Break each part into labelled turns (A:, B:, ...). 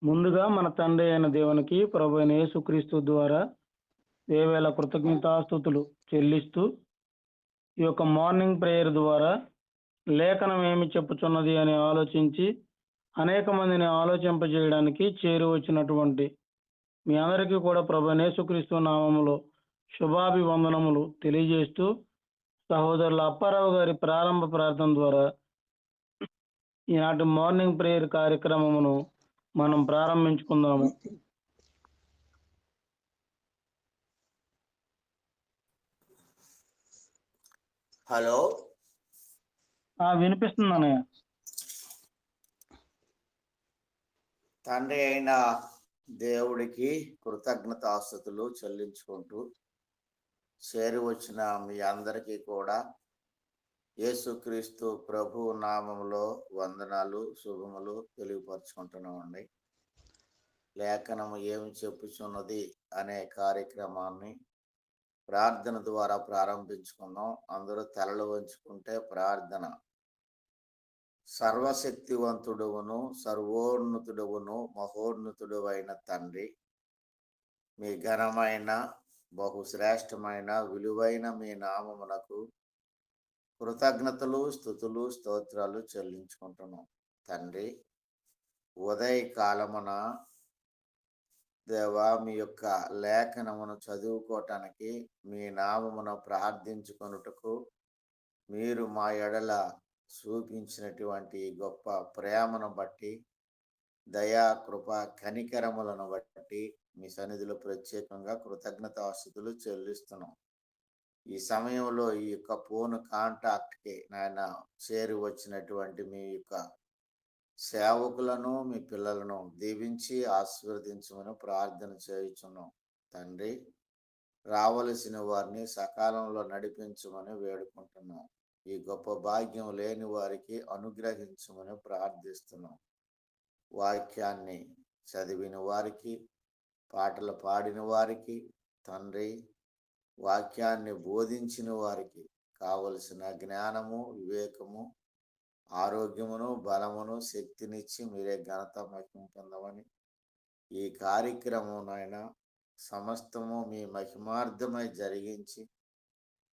A: ముందుగా మన తండ్రి అయిన దేవునికి ప్రభు అయిన యేసుక్రీస్తు ద్వారా వేవేల కృతజ్ఞతాస్తుతులు చెల్లిస్తూ ఈ యొక్క మార్నింగ్ ప్రేయర్ ద్వారా లేఖనం ఏమి చెప్పుచున్నది అని ఆలోచించి అనేక మందిని ఆలోచింపజేయడానికి చేరి వచ్చినటువంటి మీ అందరికీ కూడా ప్రభు అయిన యేసుక్రీస్తు నామములో శుభాభివందనములు తెలియజేస్తూ సహోదరుల అప్పారావు గారి ప్రారంభ ప్రార్థన ద్వారా ఈనాటి మార్నింగ్ ప్రేయర్ కార్యక్రమమును మనం ప్రారంభించుకుందాము.
B: హలో,
A: వినిపిస్తుంది అన్నయ్య.
B: తండ్రి అయిన దేవుడికి కృతజ్ఞతాస్తుతులు చెల్లించుకుంటూ చేరి వచ్చిన మీ అందరికీ కూడా యేసుక్రీస్తు ప్రభు నామములో వందనాలు శుభములు తెలియపరుచుకుంటున్నామండి. లేఖనము ఏమి చెప్పుచున్నది అనే కార్యక్రమాన్ని ప్రార్థన ద్వారా ప్రారంభించుకున్నాం. అందరూ తలలు వంచుకుంటే ప్రార్థన. సర్వశక్తివంతుడువును సర్వోన్నతుడువును మహోన్నతుడు అయిన తండ్రి, మీ ఘనమైన బహుశ్రేష్టమైన విలువైన మీ నామమునకు కృతజ్ఞతలు స్తుతులు స్తోత్రాలు చెల్లించుకుంటున్నాం. తండ్రి, ఉదయకాలమున దేవా మీ యొక్క లేఖనమును చదువుకోవటానికి మీ నామమును ప్రార్థించుకొనుటకు మీరు మా ఎడల చూపించినటువంటి గొప్ప ప్రేమను బట్టి, దయా కృప కనికరములను బట్టి మీ సన్నిధిలో ప్రత్యేకంగా కృతజ్ఞతాస్తుతులు చెల్లిస్తున్నాం. ఈ సమయంలో ఈ యొక్క ఫోన్ కాంటాక్ట్కి నాయన చేరి వచ్చినటువంటి మీ యొక్క సేవకులను మీ పిల్లలను దీవించి ఆశీర్వదించమని ప్రార్థన చేయుచున్నాం. తండ్రి, రావలసిన వారిని సకాలంలో నడిపించమని వేడుకుంటున్నాం. ఈ గొప్ప భాగ్యం లేని వారికి అనుగ్రహించమని ప్రార్థిస్తున్నాం. వాక్యాన్ని చదివిన వారికి, పాటలు పాడిన వారికి, తండ్రి వాక్యాన్ని బోధించిన వారికి కావలసిన జ్ఞానము, వివేకము, ఆరోగ్యమును, బలమును, శక్తినిచ్చి మీరే ఘనత మహిమ పొందమని, ఈ కార్యక్రమం నాయన సమస్తము మీ మహిమార్థమై జరిగించి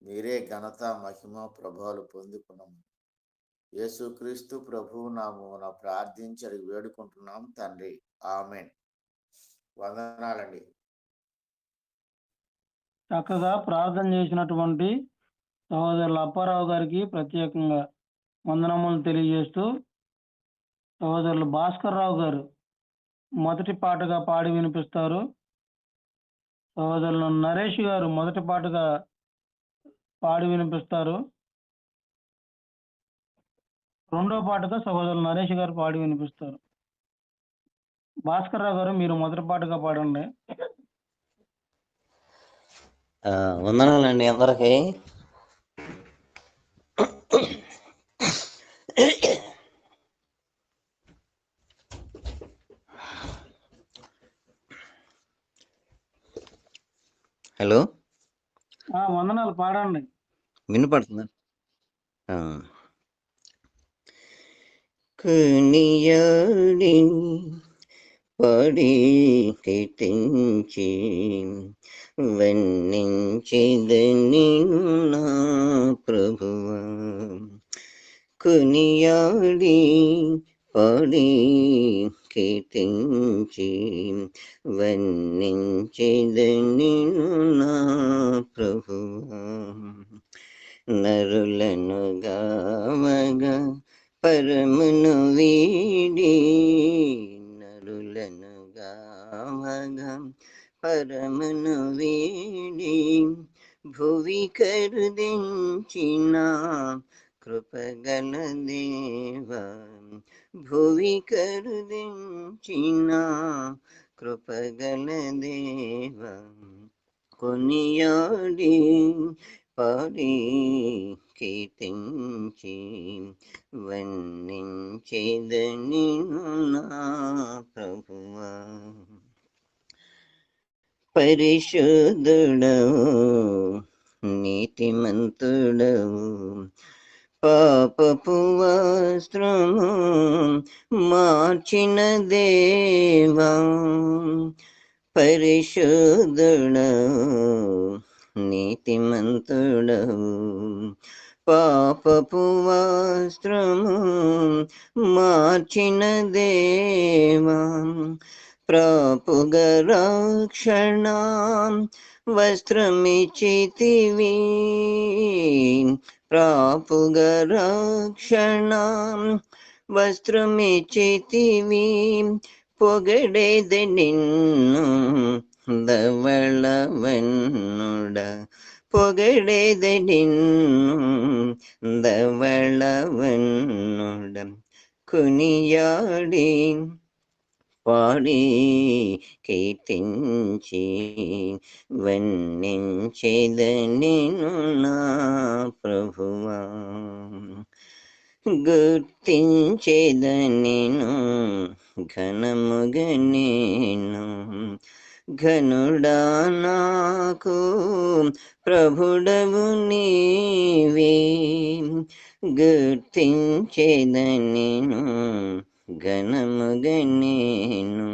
B: మీరే ఘనత మహిమ ప్రభావాలు పొందుకున్నాము. యేసుక్రీస్తు ప్రభువు నామమున ప్రార్థించి అడిగి వేడుకుంటున్నాం తండ్రి, ఆమేన్. వందనాలండి.
A: చక్కగా ప్రార్థన చేసినటువంటి సహోదరుల అప్పారావు గారికి ప్రత్యేకంగా వందనములు తెలియజేస్తూ సహోదరులు భాస్కర్ రావు గారు మొదటి పాటగా పాడి వినిపిస్తారు. సహోదరులు నరేష్ గారు మొదటి పాటగా పాడి వినిపిస్తారు. రెండో పాటగా సహోదరులు నరేష్ గారు పాడి వినిపిస్తారు. భాస్కర్ రావు గారు మీరు మొదటి పాటగా పాడండి.
C: వందనాలండి అందరికీ. హలో,
A: వందనాలు, పాడండి.
C: వినపడుతుందా? కొనియాడి పడి కీర్తించి వర్ణించెదని నా ప్రభువా, కొనియాడి పడి కీర్తించి వర్ణించెదని నా ప్రభువా, నరులను గావగా పరమును వీడి, నరులను గావగా పరమును వీడి, భువి కరుదించిన కృపగల దేవా, భువి కరుదించిన కృపగల దేవా, కొనియాడి పాడి కీర్తించి వర్ణించెదని నా ప్రభువా, పరిశుద్ధుడవు నీతిమంతుడవు పాపపు వస్త్రము మార్చిన దేవా, పరిశుద్ధుడవు నీతిమంతుడవు. పాపపు వస్త్రము మార్చిన దేవా, ప్రాపుగ రక్షణ వస్త్రమిచ్చితివి, ప్రాపుగ రక్షణ వస్త్రమిచ్చితివి. పొగడేది నిన్ను ధవళవన్నుడ, పొగడేది నిన్ను ధవళవన్నుడ. కొనియాడి పాడి కీర్తించి వన్నించెదనిను నా ప్రభువా, గుర్తించెదనిను ఘనముగ నేను. ఘనుడా నాకు ప్రభుడవు నీవే, గుర్తించెదనిను ఘనముగ నేను.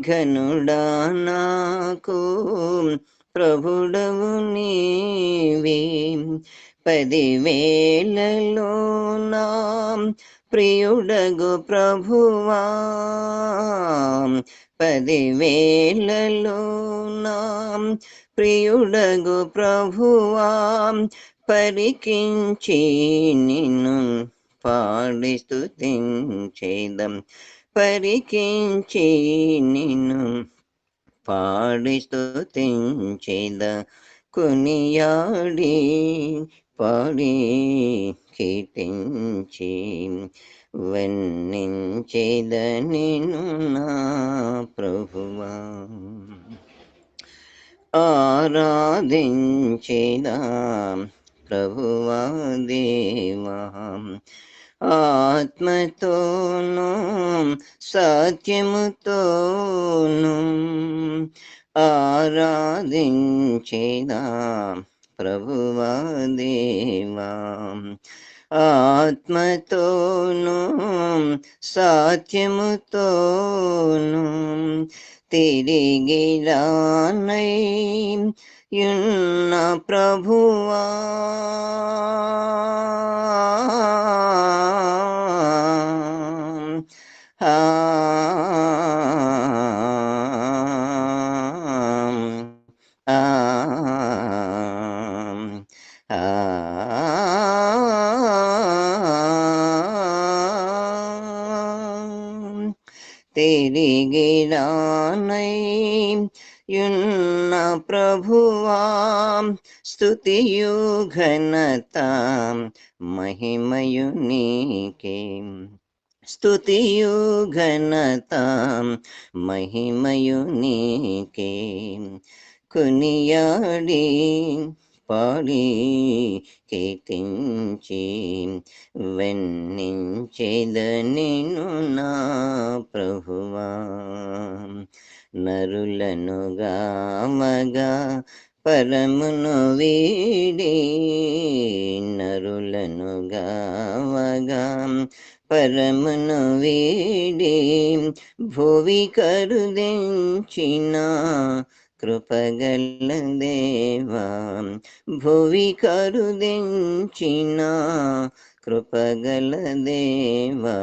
C: ఘనుడా నాకు ప్రభుడవు నీవే, 10,000లో నా ప్రియుడగు ప్రభువా, 10,000లో నా ప్రియుడగు ప్రభువా, పరికించి నిన్ను పాడి స్తుతించేదం, పరికించి నిన్ను పాడి స్తుతించేద. కొనియాడి పాడి కీర్తించి వన్నించేద నిన్ను నా ప్రభువా. ఆరాధించేదా ప్రభువా దేవా, ఆత్మతోను సత్యముతోను. ఆరాధించేదా ప్రభువా దేవా, ఆత్మతోను సత్యముతోను. తిరిగి రానై యున్న ప్రభువా, తిరిగి రానై యున్న ప్రభువా, స్తుతియు ఘనత మహిమయు నీకే, స్తుతియు ఘనత మహిమయు నీకే. కొనియాడి పాడి కీర్తించి వన్నించెదనిను నా ప్రభువా. నరులను గావగా పరమును వీడి, నరులను గావగా పరమును వీడి, భువి కరుదించిన కృపగల దేవా, భువి కరుదించిన కృపగల దేవా.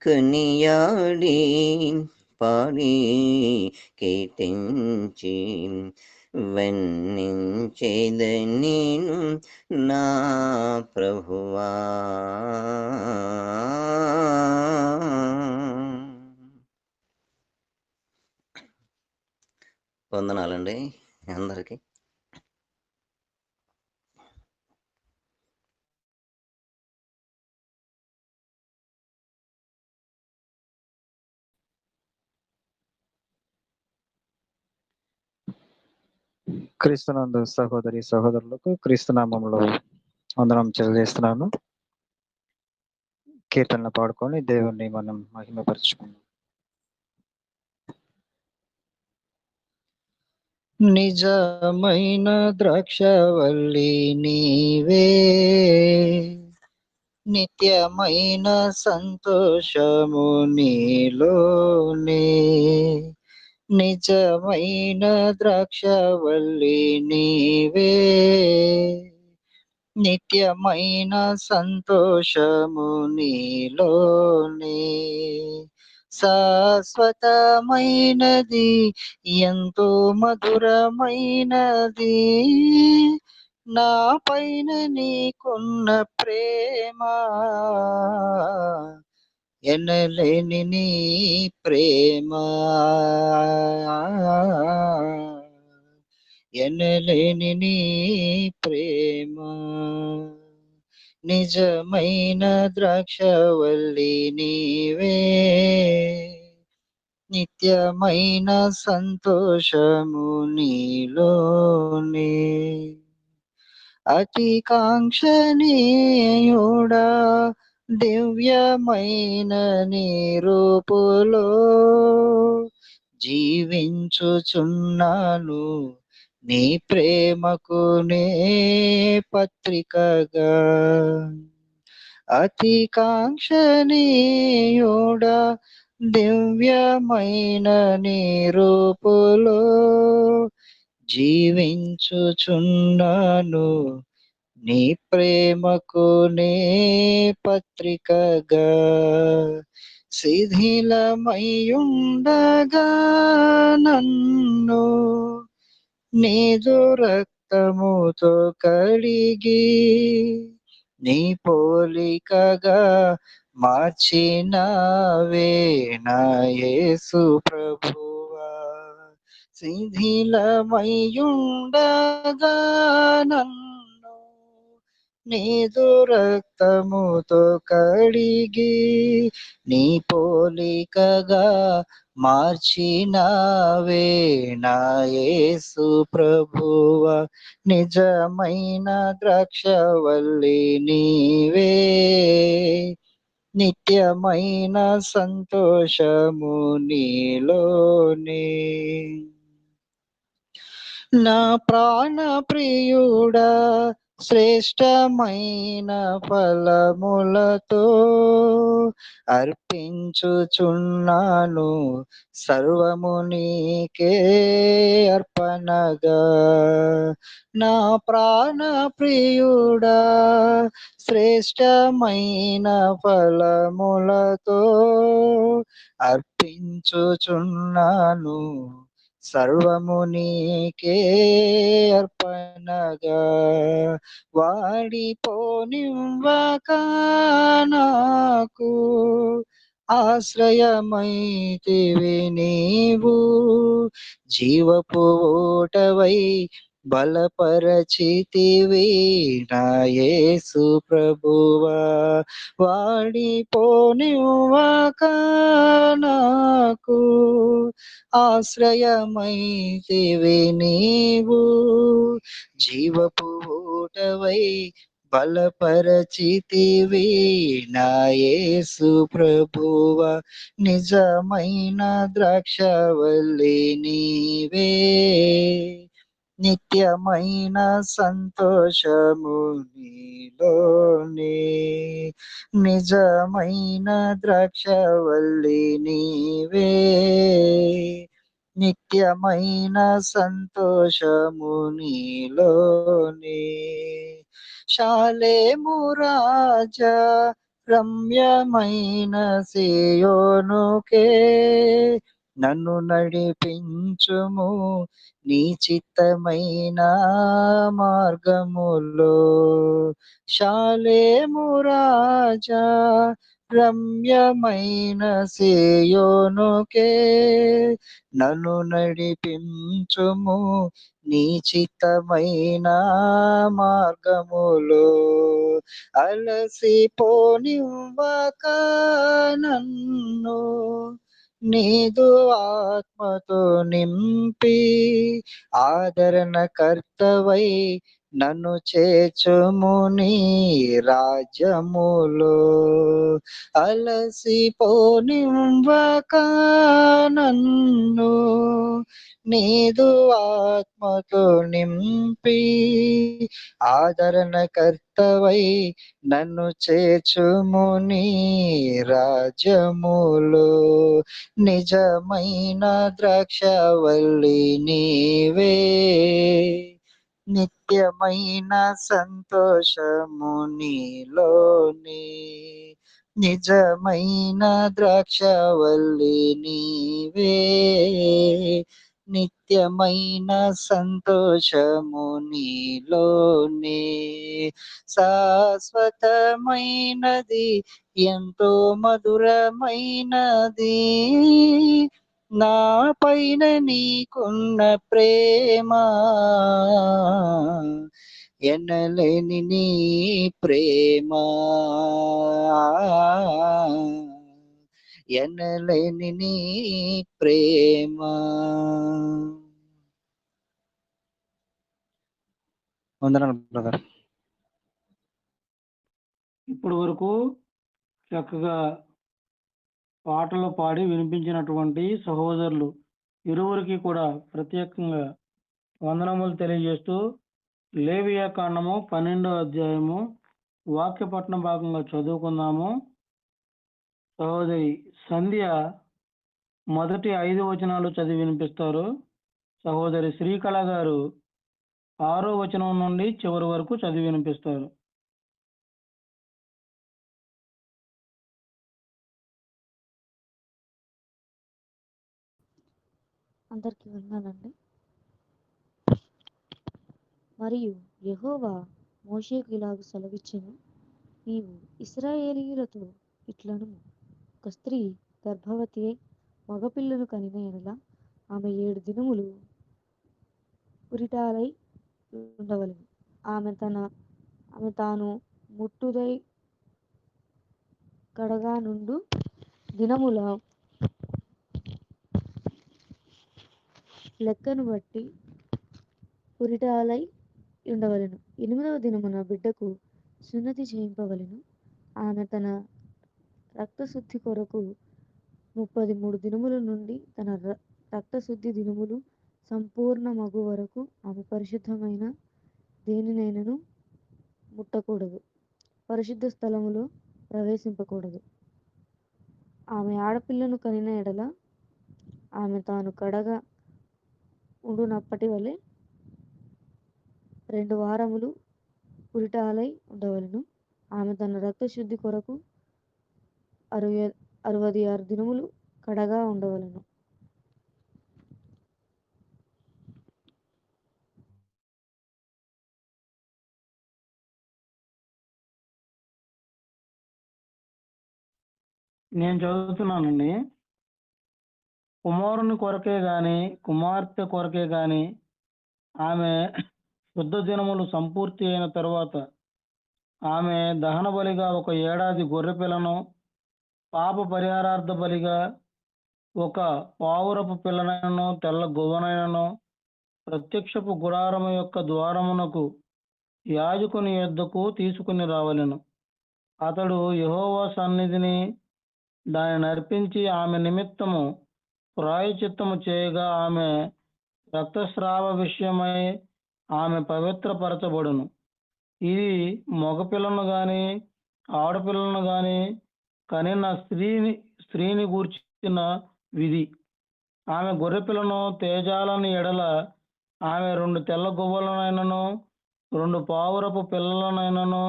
C: కొనియాడి పాడి కీర్తించి వన్నించెద నిన్ను నా ప్రభువా. వందనాలండి అందరికీ.
D: క్రీస్తునందు సహోదరి సహోదరులకు క్రీస్తునామంలో వందనం తెలియజేస్తున్నాను. కీర్తనలు పాడుకొని దేవుణ్ణి మనం మహిమపరచుకున్నాం. నిజమైన ద్రాక్షవల్లి నీవే, నిత్యమైన సంతోషము నీలోనే, నిజమైన ద్రాక్షవల్లి నీవే, నిత్యమైన సంతోషము నీలోనే, శాశ్వతమైనది ఎంతో మధురమైనది నా పైన నీకున్న ప్రేమ, ఎనలేని నీ ప్రేమ, ఎనలేని నీ ప్రేమ, నిజమైన ద్రాక్షవల్లి నీవే, నిత్యమైన సంతోషము నీలోనే, అతి కాంక్షణీయుడా దివ్యమైన నీ రూపులో జీవించుచున్నాను, నీ ప్రేమకు నే పత్రికగా. అతి కాంక్షణీయుడా దివ్యమైన నీ రూపులో జీవించుచున్నాను, నీ ప్రేమకు నే పత్రికగా. శిథిలమయ్యుండగా నన్ను నీదు రక్తముతో కడిగి, నీ పోలికగా మార్చినావే నా యేసు ప్రభువా. శిథిలమయ్యుండగా నన్ను నీదు రక్తముతో కడిగి, నీ పోలికగా మార్చినావే నా యేసు ప్రభువా. నిజమైన ద్రాక్షవల్లి నీవే, నిత్యమైన సంతోషము నీలోనే, నా ప్రాణ ప్రియుడా శ్రేష్టమైన ఫలములతో అర్పించుచున్నాను, సర్వము నీకే అర్పణగా. నా ప్రాణ ప్రియుడా శ్రేష్టమైన ఫలములతో అర్పించుచున్నాను, సర్వము నీకే అర్పణగా. వాడిపోనివ్వక నాకు ఆశ్రయమైతివి నీవు, జీవపు ఓటవై బలపరచితివి నా యేసు ప్రభువా. వాడిపోనివ్వక నాకు ఆశ్రయమైతివి నీవు, జీవపు ఓటవై బలపరచితివి నా యేసు ప్రభువా. నిజమైన ద్రాక్షవల్లి నీవే, నిత్యమైన సంతోషము నీలోనే, నిజమైన ద్రాక్షవల్లి నీవే, నిత్యమైన సంతోషము నీలోనే. శాలేము రాజా రమ్యమైన సియోనుకే నన్ను నడిపించుము, నీ చిత్తమైన మార్గములో. శాలేము రాజా రమ్యమైన సియోనుకే నన్ను నడిపించుము, నీ చిత్తమైన మార్గములో. అలసిపోనివ్వక నన్ను నీదు ఆత్మతో నింపి, ఆదరణ కర్తవై నన్ను చేర్చుము నీ రాజ్యములో. అలసిపోనివ్వక నన్ను నీదు ఆత్మతో నింపి, ఆదరణకర్తవై నన్ను చేర్చుము నీ రాజ్యములో. నిజమైన ద్రాక్షవల్లి నీవే, నిత్యమైన సంతోషము నీలోనే. నిజమైన ద్రాక్షవల్లి నీవే, నిత్యమైన సంతోషము నీలోనే. శాశ్వతమైనది, ఎంతో మధురమైనది నా పైన నీకున్న ప్రేమ. ఎనలేని నీ ప్రేమ, ఎనలేని నీ ప్రేమ. వందనాలు బ్రదర్.
A: ఇప్పటి వరకు చక్కగా పాటలు పాడి వినిపించినటువంటి సహోదరులు ఇరువురికి కూడా ప్రత్యేకంగా వందనములు తెలియజేస్తూ లేవియా కాండము 12వ అధ్యాయము వాక్యపట్న భాగంగా చదువుకుందాము. సహోదరి సంధ్య మొదటి 5 వచనాలు చదివి వినిపిస్తారు. సహోదరి శ్రీకళ గారు 6వ వచనం నుండి చివరి వరకు చదివి వినిపిస్తారు.
E: అందరికీ వందనాలండి. మరియు యెహోవా మోషేకు ఇలాగు సెలవిచ్చెను, నీవు ఇశ్రాయేలీయులతో ఇట్లనుము, ఒక స్త్రీ గర్భవతి అయి మగపిల్లను కనిన ఎడల ఆమె 7 దినములు ఉరిటాలై ఉండవలెను. ఆమె తాను ముట్టుదై కడగా నుండు దినముల లెక్కను బట్టి ఉరిటాలై ఉండవలెను. 8వ దినమున బిడ్డకు సున్నతి చేయింపవలెను. ఆమె తన రక్తశుద్ధి కొరకు 33 దినముల నుండి తన రక్తశుద్ధి దినములు సంపూర్ణ మగు వరకు ఆమె పరిశుద్ధమైన దేనినైనను ముట్టకూడదు, పరిశుద్ధ స్థలములో ప్రవేశింపకూడదు. ఆమె ఆడపిల్లను కనిన ఎడల ఆమె తాను కడగా ఉండునప్పటి వలె 2 వారములు ఉరిటాలై ఉండవలెను. ఆమె తన రక్తశుద్ధి కొరకు 66 దినములు కడగా ఉండవలెను.
A: నేను చదువుతున్నానండి. కుమారుని కొరకే గాని కుమార్తె కొరకే గాని ఆమె శుద్ధ దినములు సంపూర్తి అయిన తరువాత ఆమె దహన బలిగా 1 ఏడాది గొర్రె పిల్లను, పాప పరిహారార్థ బలిగా 1 పావురపు పిల్లనైనను తెల్ల గువ్వనైనను ప్రత్యక్షపు గుడారము యొక్క ద్వారమునకు యాజకుని యొద్దకు తీసుకుని రావలెను. అతడు యెహోవా సన్నిధిని దానిని అర్పించి ఆమె నిమిత్తము ప్రాయశ్చిత్తము చేయగా ఆమె రక్తస్రావ విషయమై ఆమె పవిత్రపరచబడును. ఇది మగపిల్లను గాని ఆడపిల్లను గాని కనిన స్త్రీని గూర్చిన విధి. ఆమె గొర్రెపిల్లను తేజాలని ఎడల ఆమె 2 తెల్ల గువ్వలనైనను 2 పావురపు పిల్లలనైనను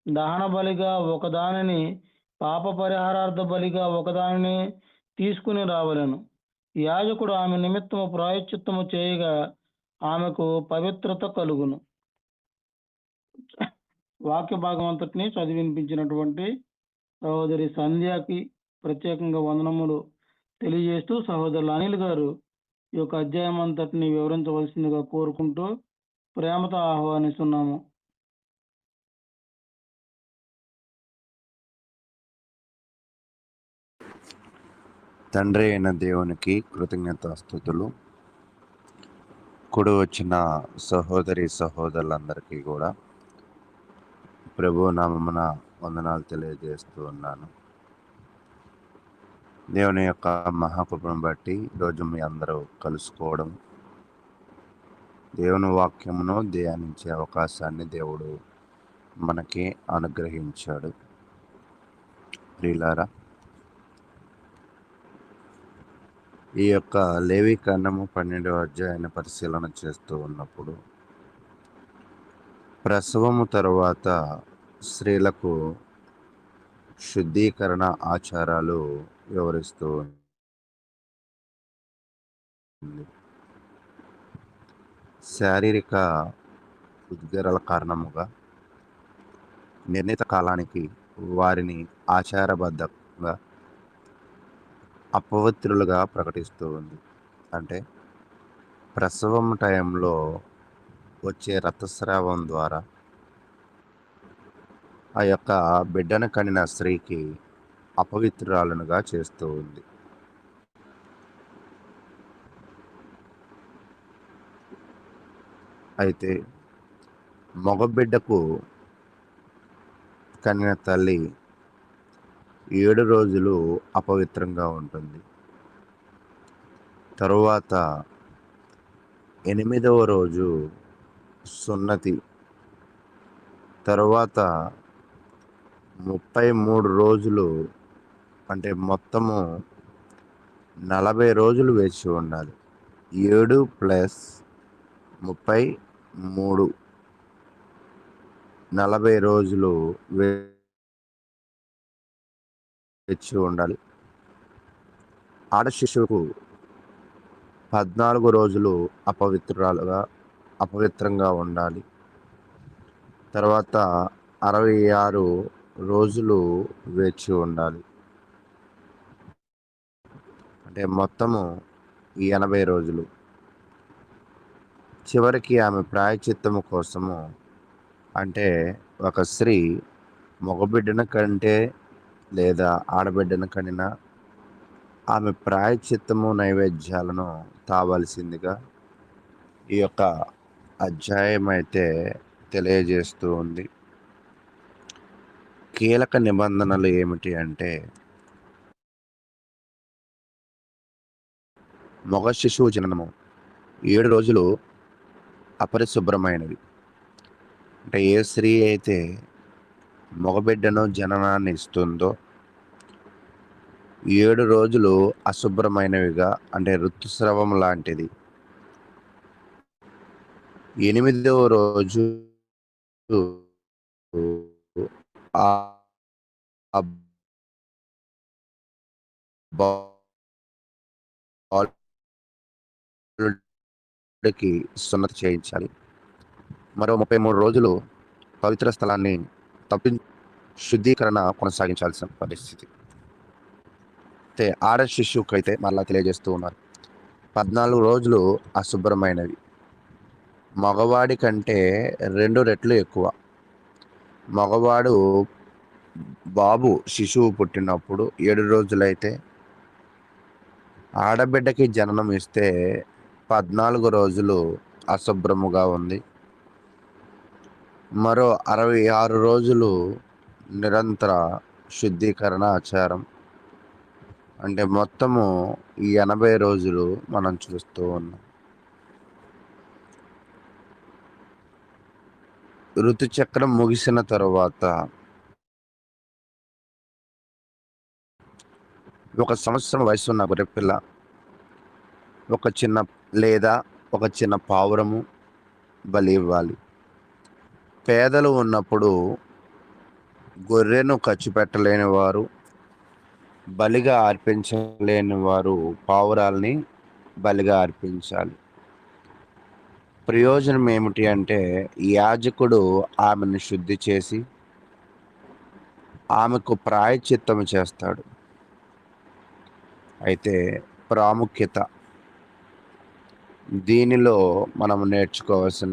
A: దహన బలిగా 1 దానిని, పాప పరిహారార్థ బలిగా 1 దానిని తీసుకుని రావలెను. యాజకుడు ఆమె నిమిత్తము ప్రాయశ్చిత్తము చేయగా ఆమెకు పవిత్రత కలుగును. వాక్య భాగం అంతటిని చదివి వినిపించినటువంటి సహోదరి సంధ్యకి ప్రత్యేకంగా వందనములు తెలియజేస్తూ సహోదరులు అనిల్ గారు ఈ యొక్క అధ్యాయం అంతటిని వివరించవలసిందిగా కోరుకుంటూ ప్రేమతో ఆహ్వానిస్తున్నాము.
F: తండ్రి అయిన దేవునికి కృతజ్ఞతాస్తుతులు. కూడి వచ్చిన సహోదరి సహోదరులందరికీ కూడా ప్రభు నామమున వందనాలు తెలియజేస్తూ ఉన్నాను. దేవుని యొక్క మహాకృపను బట్టి ఈరోజు మీ అందరూ కలుసుకోవడం, దేవుని వాక్యమును ధ్యానించే అవకాశాన్ని దేవుడు మనకి అనుగ్రహించాడు. ప్రియులారా, ఈ యొక్క లేవీకాండము 12వ అధ్యాయాన్ని పరిశీలన చేస్తూ ఉన్నప్పుడు ప్రసవము తరువాత స్త్రీలకు శుద్ధీకరణ ఆచారాలు వివరిస్తూ ఉంది. శారీరక ఉద్గారాల కారణముగా నిర్ణీత కాలానికి వారిని ఆచారబద్ధంగా అపవిత్రులుగా ప్రకటిస్తూ ఉంది. అంటే ప్రసవం టైంలో వచ్చే రక్తస్రావం ద్వారా ఆ యొక్క బిడ్డను కనిన స్త్రీకి అపవిత్రురాలుగా చేస్తూ ఉంది. అయితే మగబిడ్డకు కనిన తల్లి 7 రోజులు అపవిత్రంగా ఉంటుంది. తరువాత 8వ రోజు సున్నతి, తరువాత 33 రోజులు, అంటే మొత్తము 40 రోజులు వేచి ఉండాలి. 7 + 33 40 రోజులు వేచి ఉండాలి. ఆడ శిశువుకు 14 రోజులు అపవిత్రంగా ఉండాలి. తర్వాత 66 రోజులు వేచి ఉండాలి. అంటే మొత్తము 80 రోజులు. చివరికి ఆమె ప్రాయశ్చిత్తము కోసము, అంటే ఒక స్త్రీ మగబిడ్డను కంటే లేదా ఆడబిడ్డను కనినా ఆమె ప్రాయశ్చిత్తము నైవేద్యాలను తావలసిందిగా ఈ యొక్క అధ్యాయం అయితే తెలియజేస్తూ ఉంది. కీలక నిబంధనలు ఏమిటి అంటే, మగ శిశువు జననము 7 రోజులు అపరిశుభ్రమైనవి. అంటే ఏ స్త్రీ అయితే మగబిడ్డను జననాన్ని ఇస్తుందో 7 రోజులు అశుభ్రమైనవిగా, అంటే ఋతుస్రావం లాంటిది. 8వ రోజు ఆ బాలుడికి సున్నతి చేయించాలి. మరో 33 రోజులు పవిత్ర స్థలాన్ని శుద్ధీకరణ కొనసాగించాల్సిన పరిస్థితి. అయితే ఆడ శిశువుకు అయితే మరలా తెలియజేస్తూ ఉన్నారు, 14 రోజులు అశుభ్రమైనవి. మగవాడి కంటే 2 రెట్లు ఎక్కువ. మగవాడు బాబు శిశువు పుట్టినప్పుడు 7 రోజులైతే, ఆడబిడ్డకి జననం ఇస్తే 14 రోజులు అశుభ్రముగా ఉంది. మరో 66 రోజులు నిరంతర శుద్ధీకరణ ఆచారం. అంటే మొత్తము 80 రోజులు మనం చూస్తూ ఉన్నాం. ఋతుచక్రం ముగిసిన తరువాత 1 సంవత్సరం వయసున్న గొర్రెపిల్ల, ఒక చిన్న పావురము బలి ఇవ్వాలి. పేదలు ఉన్నప్పుడు గొర్రెను ఖర్చు పెట్టలేని వారు, బలిగా అర్పించలేని వారు పావురాల్ని బలిగా అర్పించాలి. ప్రయోజనం ఏమిటి అంటే, యాజకుడు ఆమెను శుద్ధి చేసి ఆమెకు ప్రాయశ్చిత్తము చేస్తాడు. అయితే ప్రాముఖ్యత, దీనిలో మనం నేర్చుకోవాల్సిన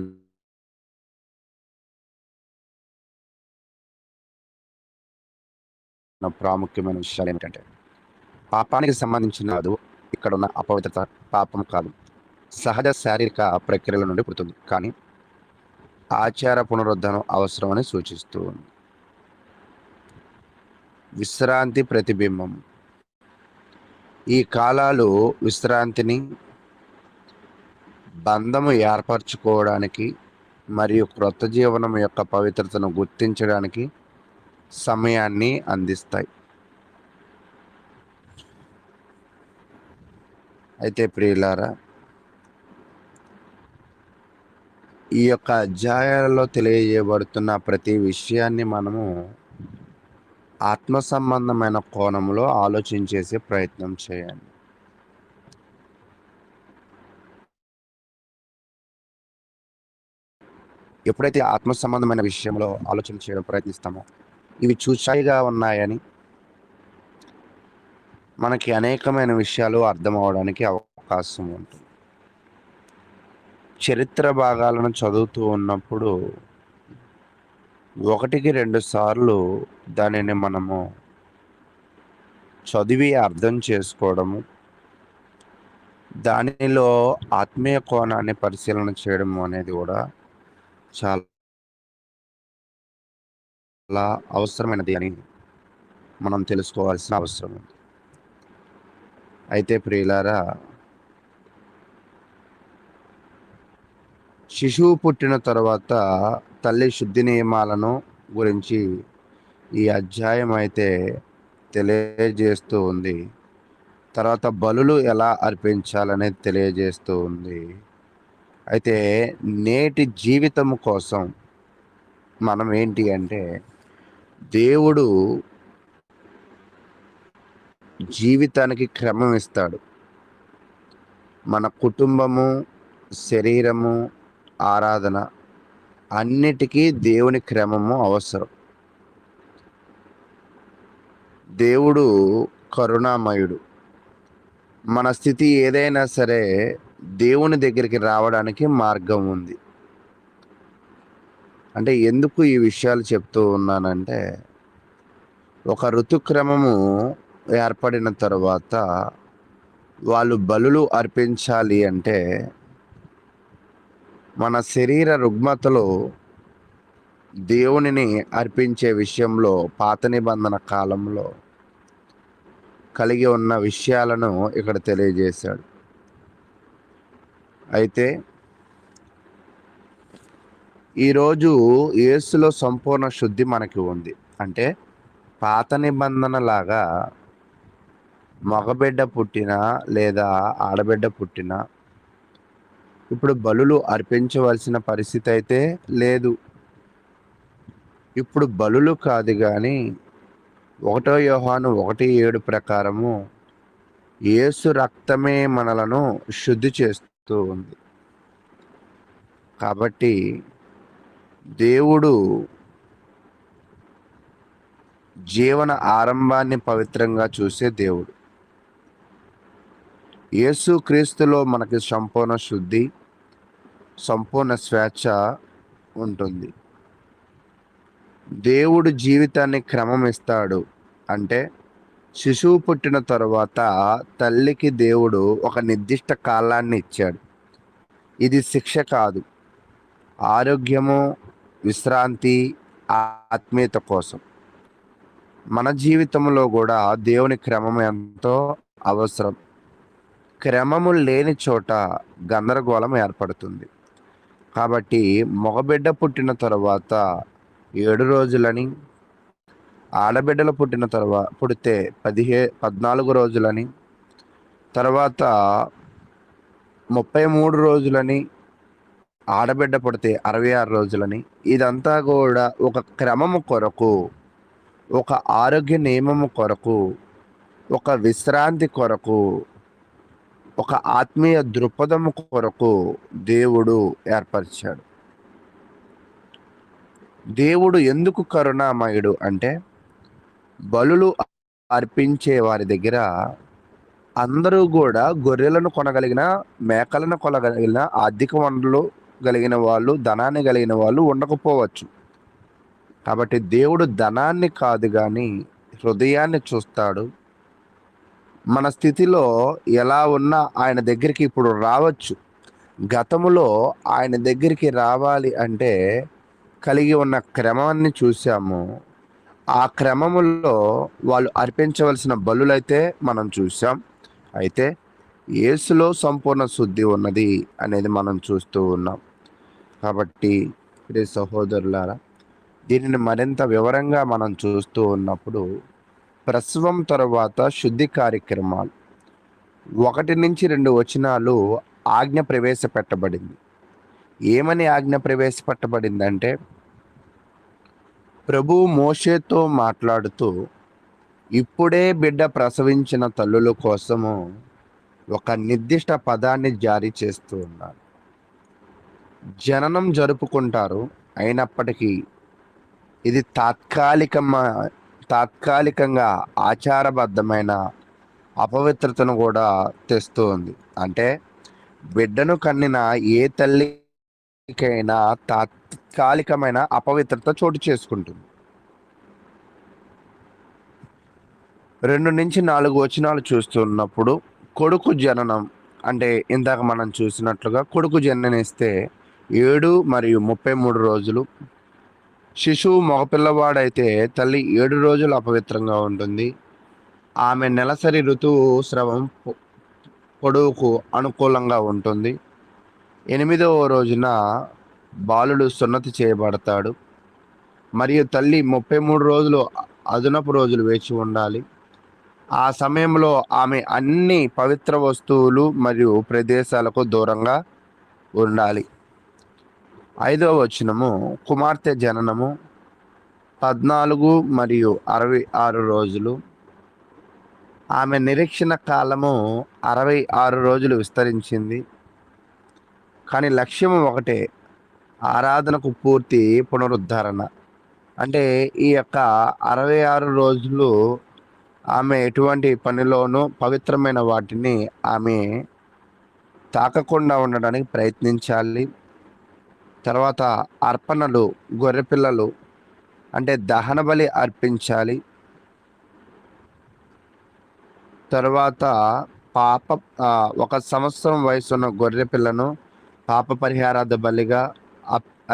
F: ప్రాముఖ్యమైన విషయాలు ఏమిటంటే, పాపానికి సంబంధించిన కాదు, ఇక్కడ ఉన్న అపవిత్రత పాపం కాదు. సహజ శారీరక ప్రక్రియల నుండి పుడుతుంది, కానీ ఆచార పునరుద్ధరణ అవసరమని సూచిస్తూ ఉంది. విశ్రాంతి ప్రతిబింబం. ఈ కాలాలు విశ్రాంతిని, బంధము ఏర్పరచుకోవడానికి మరియు క్రొత్త జీవనం యొక్క పవిత్రతను గుర్తించడానికి సమయాన్ని అందిస్తాయి. అయితే ప్రియులారా, ఈ యొక్క అధ్యాయాలలో తెలియజేయబడుతున్న ప్రతి విషయాన్ని మనము ఆత్మ సంబంధమైన కోణంలో ఆలోచించేసే ప్రయత్నం చేయండి. ఎప్పుడైతే ఆత్మ సంబంధమైన విషయంలో ఆలోచన చేయడం ప్రయత్నిస్తామో, ఇవి చూచాయిగా ఉన్నాయని మనకి అనేకమైన విషయాలు అర్థం అవడానికి అవకాశం ఉంటుంది. చరిత్ర భాగాలను చదువుతూ ఉన్నప్పుడు 1-2 సార్లు దానిని మనము చదివి అర్థం చేసుకోవడము, దానిలో ఆత్మీయ కోణాన్ని పరిశీలన చేయడము అనేది కూడా చాలా అవసరమైనది అని మనం తెలుసుకోవాల్సిన అవసరం ఉంది. అయితే ప్రియులారా, శిశువు పుట్టిన తర్వాత తల్లి శుద్ధి నియమాలను గురించి ఈ అధ్యాయం అయితే తెలియజేస్తూ ఉంది. తర్వాత బలులు ఎలా అర్పించాలనేది తెలియజేస్తూ ఉంది. అయితే నేటి జీవితం కోసం మనం ఏంటి అంటే, దేవుడు జీవితానికి క్రమం ఇస్తాడు. మన కుటుంబము, శరీరము, ఆరాధన అన్నిటికీ దేవుని క్రమము అవసరం. దేవుడు కరుణామయుడు. మన స్థితి ఏదైనా సరే దేవుని దగ్గరికి రావడానికి మార్గం ఉంది. అంటే ఎందుకు ఈ విషయాలు చెప్తూ ఉన్నానంటే, ఒక ఋతుక్రమము ఏర్పడిన తర్వాత వాళ్ళు బలులు అర్పించాలి అంటే, మన శరీర రుగ్మతలు దేవునిని అర్పించే విషయంలో పాత నిబంధన కాలంలో కలిగి ఉన్న విషయాలను ఇక్కడ తెలియజేశాడు. అయితే ఈరోజు యేసులో సంపూర్ణ శుద్ధి మనకి ఉంది. అంటే పాత నిబంధన లాగా మగబిడ్డ పుట్టినా లేదా ఆడబిడ్డ పుట్టినా ఇప్పుడు బలులు అర్పించవలసిన పరిస్థితి అయితే లేదు. ఇప్పుడు బలులు కాదు, కానీ 1 యోహాను 1:7 ప్రకారము యేసు రక్తమే మనలను శుద్ధి చేస్తూ ఉంది. కాబట్టి దేవుడు జీవన ఆరంభాన్ని పవిత్రంగా చూసే దేవుడు. యేసు క్రీస్తులో మనకి సంపూర్ణ శుద్ధి, సంపూర్ణ స్వేచ్ఛ ఉంటుంది. దేవుడు జీవితాన్ని క్రమం ఇస్తాడు. అంటే శిశువు పుట్టిన తరువాత తల్లికి దేవుడు ఒక నిర్దిష్ట కాలాన్ని ఇచ్చాడు. ఇది శిక్ష కాదు, ఆరోగ్యము, విశ్రాంతి, ఆత్మీయత కోసం. మన జీవితంలో కూడా దేవుని క్రమం ఎంతో అవసరం. క్రమము లేని చోట గందరగోళం ఏర్పడుతుంది. కాబట్టి మగబిడ్డ పుట్టిన తర్వాత 7 రోజులని, ఆడబిడ్డలు పుట్టిన పుడితే 14 రోజులని, తర్వాత 33 రోజులని, ఆడబిడ్డ పుడితే 66 రోజులని, ఇదంతా కూడా ఒక క్రమము కొరకు, ఒక ఆరోగ్య నియమము కొరకు, ఒక విశ్రాంతి కొరకు, ఒక ఆత్మీయ దృక్పథము కొరకు దేవుడు ఏర్పరిచాడు. దేవుడు ఎందుకు కరుణామయుడు అంటే, బలులు అర్పించే వారి దగ్గర అందరూ కూడా గొర్రెలను కొనగలిగిన, మేకలను కొనగలిగిన ఆర్థిక వనరులు కలిగిన వాళ్ళు, ధనాన్ని కలిగిన వాళ్ళు ఉండకపోవచ్చు. కాబట్టి దేవుడు ధనాన్ని కాదు కానీ హృదయాన్ని చూస్తాడు. మన స్థితిలో ఎలా ఉన్నా ఆయన దగ్గరికి ఇప్పుడు రావచ్చు. గతములో ఆయన దగ్గరికి రావాలి అంటే కలిగి ఉన్న క్రమాన్ని చూసాము. ఆ క్రమములో వాళ్ళు అర్పించవలసిన బలులైతే మనం చూసాం. అయితే యేసులో సంపూర్ణ శుద్ధి ఉన్నది అనేది మనం చూస్తూ ఉన్నాం. కాబట్టి ప్రియ సహోదరులారా, దీనిని మరింత వివరంగా మనం చూస్తూ ఉన్నప్పుడు ప్రసవం తరువాత శుద్ధి కార్యక్రమాలు 1-2 వచనాలు ఆజ్ఞ ప్రవేశపెట్టబడింది. ఏమని ఆజ్ఞ ప్రవేశపెట్టబడిందంటే, ప్రభువు మోషేతో మాట్లాడుతూ ఇప్పుడే బిడ్డ ప్రసవించిన తల్లుల కోసము ఒక నిర్దిష్ట పదాన్ని జారీ చేస్తూ ఉన్నారు. జననం జరుపుకుంటారు, అయినప్పటికీ ఇది తాత్కాలికంగా ఆచారబద్ధమైన అపవిత్రతను కూడా తెస్తూ ఉంది. అంటే బిడ్డను కన్నిన ఏ తల్లికైనా తాత్కాలికమైన అపవిత్రత చోటు చేసుకుంటుంది. 2-4 వచనాలు చూస్తున్నప్పుడు కొడుకు జననం అంటే ఇందాక మనం చూసినట్లుగా కొడుకు జననిస్తే 7 మరియు 33 రోజులు. శిశువు మగపిల్లవాడైతే తల్లి 7 రోజులు అపవిత్రంగా ఉంటుంది. ఆమె నెలసరి ఋతువు స్రవం పొడవుకు అనుకూలంగా ఉంటుంది. 8వ రోజున బాలుడు సున్నతి చేయబడతాడు. మరియు తల్లి 33 రోజులు అదనపు రోజులు వేచి ఉండాలి. ఆ సమయంలో ఆమె అన్ని పవిత్ర వస్తువులు మరియు ప్రదేశాలకు దూరంగా ఉండాలి. 5వ వచనము కుమార్తె జననము 14 మరియు 66 రోజులు. ఆమె నిరీక్షణ కాలము 66 రోజులు విస్తరించింది. కానీ లక్ష్యం ఒకటే, ఆరాధనకు పూర్తి పునరుద్ధరణ. అంటే ఈ యొక్క 66 రోజులు ఆమె ఎటువంటి పనిలోనూ పవిత్రమైన వాటిని ఆమె తాకకుండా ఉండడానికి ప్రయత్నించాలి. తర్వాత అర్పణలు, గొర్రెపిల్లలు అంటే దహన బలి అర్పించాలి. తర్వాత 1 సంవత్సరం వయసున్న గొర్రె పిల్లను పాప పరిహారార్థ బలిగా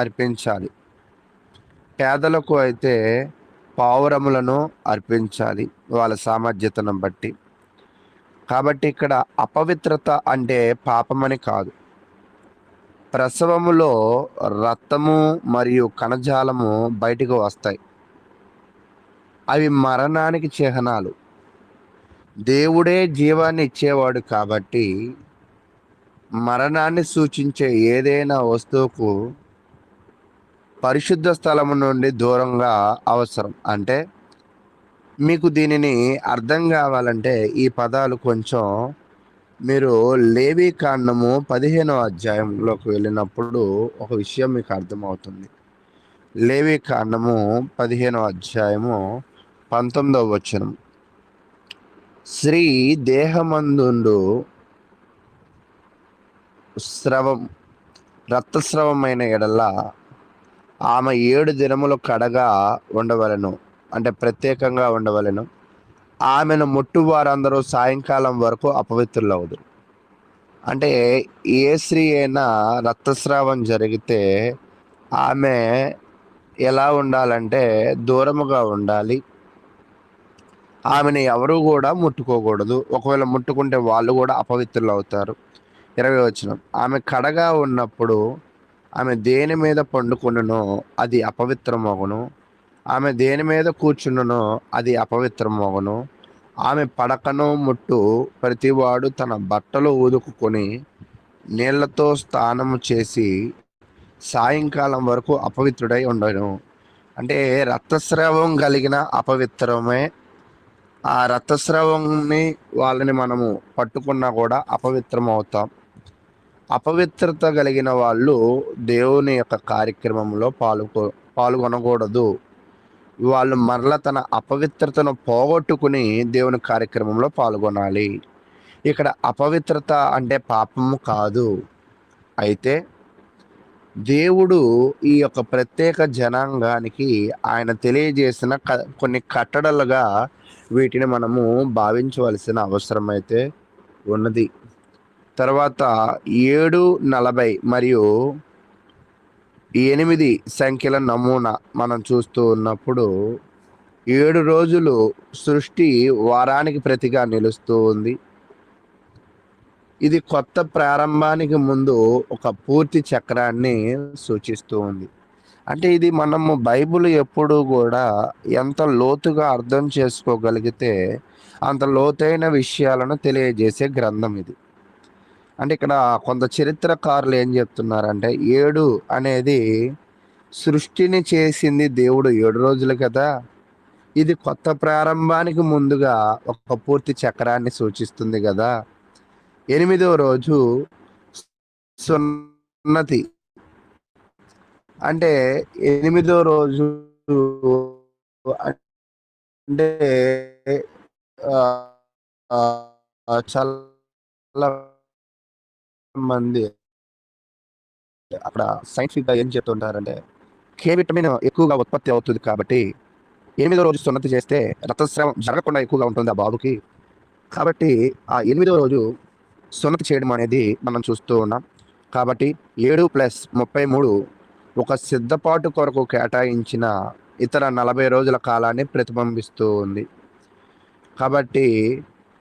F: అర్పించాలి. పేదలకు అయితే పావురములను అర్పించాలి వాళ్ళ సామర్థ్యతను బట్టి. కాబట్టి ఇక్కడ అపవిత్రత అంటే పాపమని కాదు. ప్రసవములో రక్తము మరియు కణజాలము బయటకు వస్తాయి. అవి మరణానికి చిహ్నాలు. దేవుడే జీవాన్ని ఇచ్చేవాడు కాబట్టి మరణాన్ని సూచించే ఏదైనా వస్తువుకు పరిశుద్ధ స్థలము నుండి దూరంగా అవసరం. అంటే మీకు దీనిని అర్థం కావాలంటే ఈ పదాలు కొంచెం మీరు లేవి కాండము 15వ అధ్యాయంలోకి వెళ్ళినప్పుడు ఒక విషయం మీకు అర్థమవుతుంది. లేవి కాండము 15వ అధ్యాయము 19వ వచనం, స్త్రీ దేహమందుండు రక్తస్రవమైన ఎడల ఆమె 7 దినములు కడగా ఉండవలెను, అంటే ప్రత్యేకంగా ఉండవలెను. ఆమెను ముట్టువారందరూ సాయంకాలం వరకు అపవిత్రులవుదురు. అంటే ఏ స్త్రీ అయినా రక్తస్రావం జరిగితే ఆమె ఎలా ఉండాలంటే దూరముగా ఉండాలి. ఆమెను ఎవరు కూడా ముట్టుకోకూడదు. ఒకవేళ ముట్టుకుంటే వాళ్ళు కూడా అపవిత్రులు అవుతారు. 20వ వచనం, ఆమె కడగా ఉన్నప్పుడు ఆమె దేని మీద పండుకొనునో అది అపవిత్రమగును. ఆమె దేని మీద కూర్చునునో అది అపవిత్రమగును. ఆమె పడకను ముట్టు ప్రతివాడు తన బట్టలు ఊదుకుని నీళ్లతో స్నానము చేసి సాయంకాలం వరకు అపవిత్రుడై ఉండను. అంటే రక్తస్రావం కలిగిన అపవిత్రమే. ఆ రక్తస్రావంని వాళ్ళని మనము పట్టుకున్నా కూడా అపవిత్రం అవుతాం. అపవిత్రత కలిగిన వాళ్ళు దేవుని యొక్క కార్యక్రమంలో పాల్గొనకూడదు. వాళ్ళు మరల తన అపవిత్రతను పోగొట్టుకుని దేవుని కార్యక్రమంలో పాల్గొనాలి. ఇక్కడ అపవిత్రత అంటే పాపము కాదు. అయితే దేవుడు ఈ యొక్క ప్రత్యేక జనాంగానికి ఆయన తెలియజేసిన కొన్ని కట్టడలుగా వీటిని మనము భావించవలసిన అవసరం అయితే ఉన్నది. తర్వాత 7:40 మరియు 8 సంఖ్యల నమూనా మనం చూస్తూ ఉన్నప్పుడు 7 రోజులు సృష్టి వారానికి ప్రతిగా నిలుస్తూ ఉంది. ఇది కొత్త ప్రారంభానికి ముందు ఒక పూర్తి చక్రాన్ని సూచిస్తూ ఉంది. అంటే ఇది మనము బైబిల్ ఎప్పుడు కూడా ఎంత లోతుగా అర్థం చేసుకోగలిగితే అంత లోతైన విషయాలను తెలియజేసే గ్రంథం ఇది. అంటే ఇక్కడ కొంత చరిత్రకారులు ఏం చెప్తున్నారంటే 7 అనేది సృష్టిని చేసింది దేవుడు 7 రోజులు కదా. ఇది కొత్త ప్రారంభానికి ముందుగా ఒక పూర్తి చక్రాన్ని సూచిస్తుంది కదా. 8వ రోజు సున్నతి, అంటే 8వ రోజు అంటే చాలా మంది అక్కడ సైంటిఫిక్ గా ఏం చెప్తుంటారంటే కే విటమిన్ ఎక్కువగా ఉత్పత్తి అవుతుంది కాబట్టి 8వ రోజు సున్నతి చేస్తే రక్తస్రావం జరగకుండా ఎక్కువగా ఉంటుంది ఆ బాబుకి. కాబట్టి ఆ 8వ రోజు సున్నతి చేయడం అనేది మనం చూస్తూ ఉన్నాం. కాబట్టి 7+33 ఒక సిద్ధపాటు కొరకు కేటాయించిన ఇతర 40 రోజుల కాలాన్ని ప్రతిబింబిస్తూ ఉంది. కాబట్టి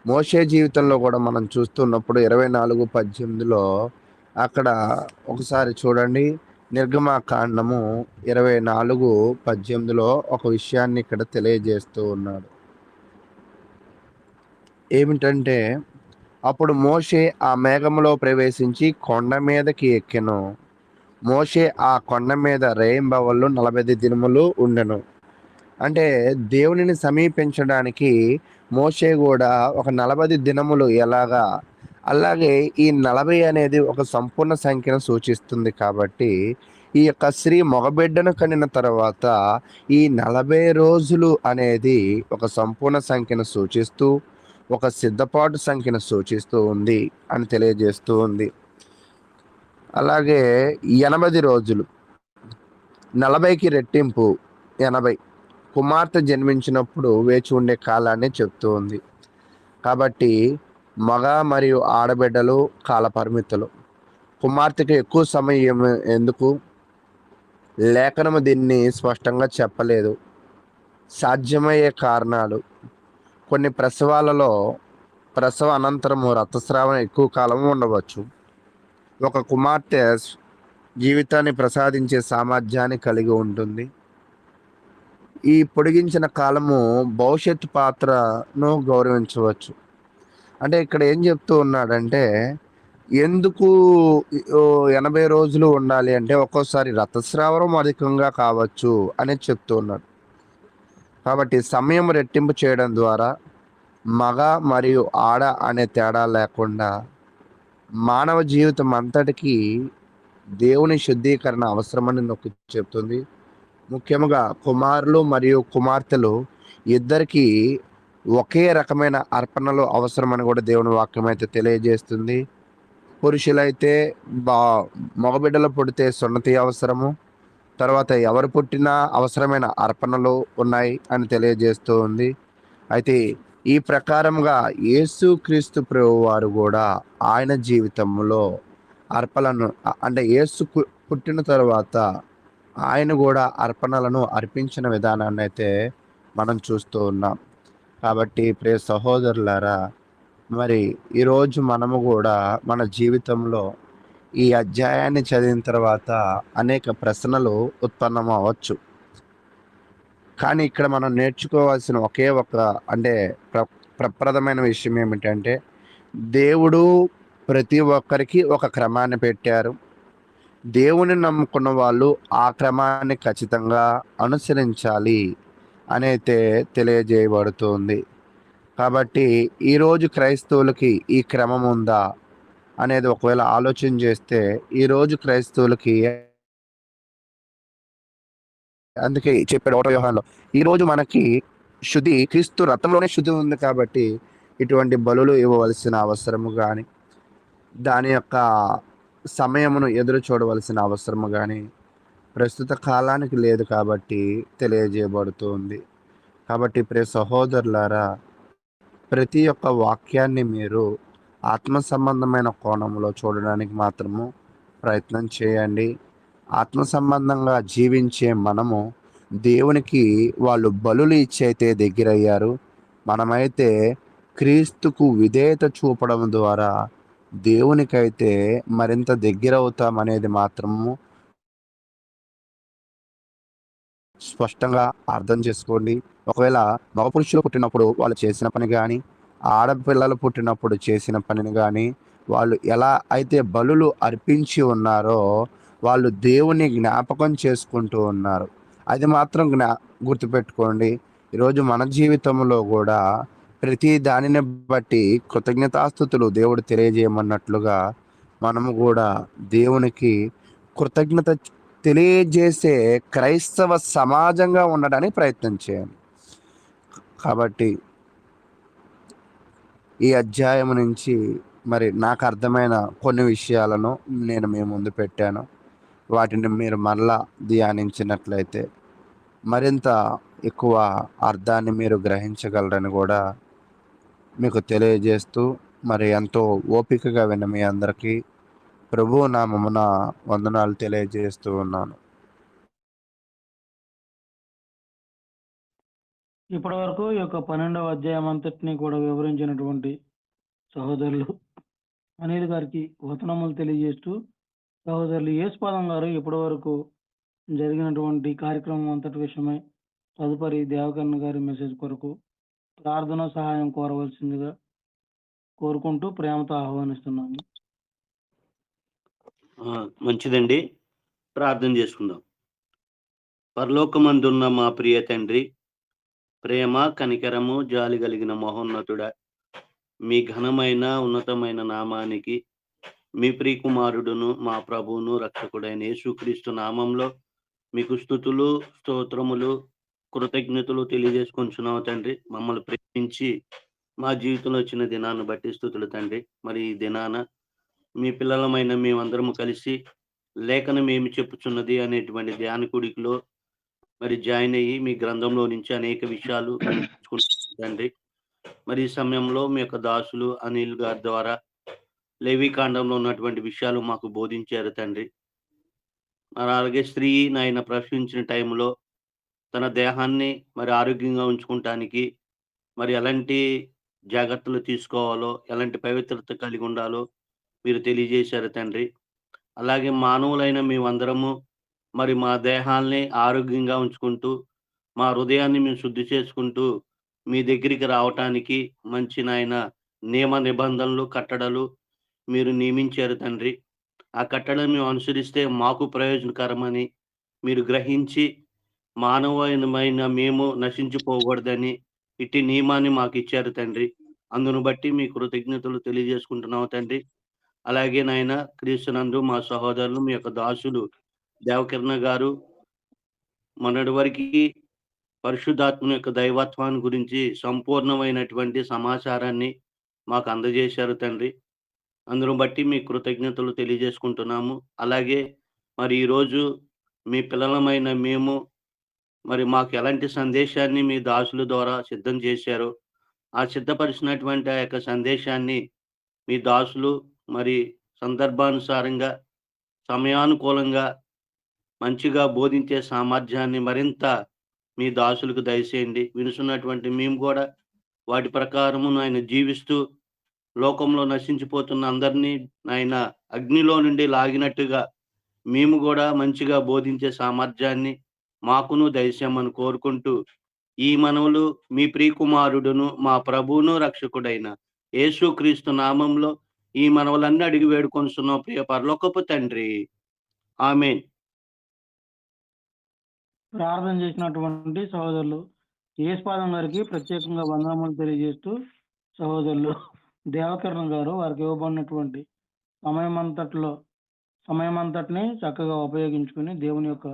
F: మోషే జీవితంలో కూడా మనం చూస్తున్నప్పుడు 24:18లో అక్కడ ఒకసారి చూడండి, నిర్గమకాండము 24:18లో ఒక విషయాన్ని ఇక్కడ తెలియజేస్తూ ఉన్నాడు. ఏమిటంటే, అప్పుడు మోషే ఆ మేఘములో ప్రవేశించి కొండ మీదకి ఎక్కెను. మోషే ఆ కొండ మీద రేయింబవళ్ళు 40 దినములు ఉండెను. అంటే దేవునిని సమీపించడానికి మోషే కూడా ఒక 40 దినములు ఎలాగా, అలాగే ఈ 40 అనేది ఒక సంపూర్ణ సంఖ్యను సూచిస్తుంది. కాబట్టి ఈ యొక్క స్త్రీ మగబిడ్డను కనిన తర్వాత ఈ 40 రోజులు అనేది ఒక సంపూర్ణ సంఖ్యను సూచిస్తూ ఒక సిద్ధపాటు సంఖ్యను సూచిస్తూ ఉంది అని తెలియజేస్తూ ఉంది. అలాగే 80 రోజులు, 40కి రెట్టింపు 80, కుమార్తె జన్మించినప్పుడు వేచి ఉండే కాలాన్ని చెప్తూ ఉంది. కాబట్టి మగ మరియు ఆడబిడ్డలు కాల పరిమితులు. కుమార్తెకి ఎక్కువ సమయం ఎందుకు? లేఖనము దీన్ని స్పష్టంగా చెప్పలేదు. సాధ్యమయ్యే కారణాలు, కొన్ని ప్రసవాలలో ప్రసవ అనంతరము రక్తస్రావం ఎక్కువ కాలం ఉండవచ్చు. ఒక కుమార్తె జీవితాన్ని ప్రసాదించే సామర్థ్యాన్ని కలిగి ఉంటుంది. ఈ పొడిగించిన కాలము భవిష్యత్తు పాత్రను గౌరవించవచ్చు. అంటే ఇక్కడ ఏం చెప్తూ ఉన్నాడంటే, ఎందుకు 80 రోజులు ఉండాలి అంటే ఒక్కోసారి రక్తస్రావం అధికంగా కావచ్చు అని చెప్తూ ఉన్నాడు. కాబట్టి సమయం రెట్టింపు చేయడం ద్వారా మగ మరియు ఆడ అనే తేడా లేకుండా మానవ జీవితం అంతటికీ దేవుని శుద్ధీకరణ అవసరమని నొక్కి చెప్తుంది. ముఖ్యంగా కుమారులు మరియు కుమార్తెలు ఇద్దరికీ ఒకే రకమైన అర్పణలు అవసరమని కూడా దేవుని వాక్యం అయితే తెలియజేస్తుంది. పురుషులైతే మగబిడ్డలు పుడితే సున్నతి అవసరము, తర్వాత ఎవరు పుట్టినా అవసరమైన అర్పణలు ఉన్నాయి అని తెలియజేస్తూ ఉంది. అయితే ఈ ప్రకారంగా యేసుక్రీస్తు ప్రభువు వారు కూడా ఆయన జీవితంలో అర్పణలను, అంటే యేసు పుట్టిన తర్వాత ఆయన కూడా అర్పణలను అర్పించిన విధానాన్ని అయితే మనం చూస్తూ ఉన్నాం. కాబట్టి ప్రియ సహోదరులారా, మరి ఈరోజు మనము కూడా మన జీవితంలో ఈ అధ్యాయాన్ని చదివిన తర్వాత అనేక ప్రశ్నలు ఉత్పన్నం అవ్వచ్చు. కానీ ఇక్కడ మనం నేర్చుకోవాల్సిన ఒకే ఒక అంటే ప్రప్రదమైన విషయం ఏమిటంటే, దేవుడు ప్రతి ఒక్కరికి ఒక క్రమాన్ని పెట్టారు. దేవుని నమ్ముకున్న వాళ్ళు ఆ క్రమాన్ని ఖచ్చితంగా అనుసరించాలి అనైతే తెలియజేయబడుతుంది. కాబట్టి ఈరోజు క్రైస్తవులకి ఈ క్రమం ఉందా అనేది ఒకవేళ ఆలోచన చేస్తే, ఈరోజు క్రైస్తవులకి, అందుకే చెప్పాడు 1 యోహానులో, ఈరోజు మనకి శుద్ధి క్రీస్తు రక్తంలోనే శుద్ధి ఉంది. కాబట్టి ఇటువంటి బలులు ఇవ్వవలసిన అవసరము కానీ, దాని యొక్క సమయమును ఎదురు చూడవలసిన అవసరము కానీ ప్రస్తుత కాలానికి లేదు కాబట్టి తెలియజేయబడుతుంది. కాబట్టి ప్రియ సహోదరులారా, ప్రతి ఒక్క వాక్యాన్ని మీరు ఆత్మ సంబంధమైన కోణంలో చూడడానికి మాత్రము ప్రయత్నం చేయండి. ఆత్మ సంబంధంగా జీవించే మనము దేవునికి వాళ్ళు బలులు ఇచ్చైతే దగ్గరయ్యారు. మనమైతే క్రీస్తుకు విధేయత చూపడం ద్వారా దేవునికైతే మరింత దగ్గర అవుతామనేది మాత్రము స్పష్టంగా అర్థం చేసుకోండి. ఒకవేళ మగ పురుషులు పుట్టినప్పుడు వాళ్ళు చేసిన పని కానీ, ఆడపిల్లలు పుట్టినప్పుడు చేసిన పనిని కానీ, వాళ్ళు ఎలా అయితే బలులు అర్పించి ఉన్నారో వాళ్ళు దేవుని జ్ఞాపకం చేసుకుంటూ ఉన్నారు. అది మాత్రం గుర్తుపెట్టుకోండి. ఈరోజు మన జీవితంలో కూడా ప్రతి దానిని బట్టి కృతజ్ఞతాస్తుతులు దేవుడు తెలియజేయమన్నట్లుగా మనము కూడా దేవునికి కృతజ్ఞత తెలియజేసే క్రైస్తవ సమాజంగా ఉండడానికి ప్రయత్నం చేయండి. కాబట్టి ఈ అధ్యాయం నుంచి మరి నాకు అర్థమైన కొన్ని విషయాలను నేను మీ ముందు పెట్టాను. వాటిని మీరు మరలా ధ్యానించినట్లయితే మరింత ఎక్కువ అర్థాన్ని మీరు గ్రహించగలరని కూడా మీకు తెలియజేస్తూ, మరి ఎంతో ఓపికగా విన్న మీ అందరికీ ప్రభువు నామమున వందనాలు తెలియజేస్తూ ఉన్నాను.
A: ఇప్పటి వరకు ఈ యొక్క 12వ అధ్యాయం అంతటినీ కూడా వివరించినటువంటి సహోదరులు అనిల్ గారికి వందనములు తెలియజేస్తూ, సహోదరులు యేసుపాదం గారు ఇప్పటి వరకు జరిగినటువంటి కార్యక్రమం అంతటి విషయమై తదుపరి దేవకర్ణ గారి మెసేజ్ కొరకు ప్రార్థన సహాయం కోరవలసిందిగా కోరుకుంటూ ప్రేమతో ఆహ్వానిస్తున్నాము.
G: మంచిదండి, ప్రార్థన చేసుకుందాం. పరలోకమందున్న మా ప్రియ తండ్రి, ప్రేమ కనికరము జాలి కలిగిన మహోన్నతుడా, మీ ఘనమైన ఉన్నతమైన నామానికి మీ ప్రియకుమారుడును మా ప్రభువును రక్షకుడైన యేసుక్రీస్తు నామంలో మీకు స్తుతులు స్తోత్రములు కృతజ్ఞతలు తెలియజేసుకుంటున్నాం తండ్రి. మమ్మల్ని ప్రేమించి మా జీవితంలో వచ్చిన దినాన్ని బట్టి స్తుతులు తండ్రి. మరి ఈ దినాన మీ పిల్లలమైన మేమందరము కలిసి లేఖనం ఏమి చెప్పుచున్నది అనేటువంటి ధ్యాన కూడికలో మరి జాయిన్ అయ్యి మీ గ్రంథంలో నుంచి అనేక విషయాలు తండ్రి. మరి ఈ సమయంలో మీ యొక్క దాసులు అనిల్ గారి ద్వారా లేవి కాండంలో ఉన్నటువంటి విషయాలు మాకు బోధించారు తండ్రి. మరి అలాగే స్త్రీ నాయన ప్రశ్నించిన టైంలో తన దేహాన్ని మరి ఆరోగ్యంగా ఉంచుకుంటానికి మరి ఎలాంటి జాగ్రత్తలు తీసుకోవాలో, ఎలాంటి పవిత్రత కలిగి ఉండాలో మీరు తెలియజేశారు తండ్రి. అలాగే మానవులైన మేమందరము మరి మా దేహాల్ని ఆరోగ్యంగా ఉంచుకుంటూ, మా హృదయాన్ని మేము శుద్ధి చేసుకుంటూ మీ దగ్గరికి రావటానికి మంచి నాయన నియమ నిబంధనలు కట్టడలు మీరు నియమించారు తండ్రి. ఆ కట్టడలు మేము అనుసరిస్తే మాకు ప్రయోజనకరమని మీరు గ్రహించి మానవమైన మేము నశించిపోకూడదని ఇట్టి నియమాన్ని మాకు ఇచ్చారు తండ్రి. అందును బట్టి మీ కృతజ్ఞతలు తెలియజేసుకుంటున్నాము తండ్రి. అలాగే నాయన క్రీస్తునందు మా సహోదరులు మీ యొక్క దాసులు దేవకిరణ గారు మొన్నటి వరకు పరిశుద్ధాత్మ యొక్క దైవత్వాన్ని గురించి సంపూర్ణమైనటువంటి సమాచారాన్ని మాకు అందజేశారు తండ్రి. అందును బట్టి మీ కృతజ్ఞతలు తెలియజేసుకుంటున్నాము. అలాగే మరి ఈరోజు మీ పిల్లలమైన మేము మరి మాకు ఎలాంటి సందేశాన్ని మీ దాసుల ద్వారా సిద్ధం చేశారో ఆ సిద్ధపరిచినటువంటి ఆ యొక్క సందేశాన్ని మీ దాసులు మరి సందర్భానుసారంగా సమయానుకూలంగా మంచిగా బోధించే సామర్థ్యాన్ని మరింత మీ దాసులకు దయచేయండి. వినుసున్నటువంటి మేము కూడా వాటి ప్రకారము ఆయన జీవిస్తూ లోకంలో నశించిపోతున్న అందరినీ ఆయన అగ్నిలో నుండి లాగినట్టుగా మేము కూడా మంచిగా బోధించే సామర్థ్యాన్ని మాకును దయచేయమని కోరుకుంటూ ఈ మనవులు మీ ప్రియకుమారుడును మా ప్రభువును రక్షకుడైన యేసుక్రీస్తు నామంలో ఈ మనవులన్నీ అడిగి వేడుకొనుచున్నాం ప్రియ పరలోకపు తండ్రి, ఆమేన్.
A: ప్రార్థన చేసినటువంటి సహోదరులు యేసుపాదం గారికి ప్రత్యేకంగా వందనములు తెలియజేస్తూ, సహోదరులు దేవకరణ గారు వారికి ఇవ్వబడినటువంటి సమయమంతటిని చక్కగా ఉపయోగించుకుని దేవుని యొక్క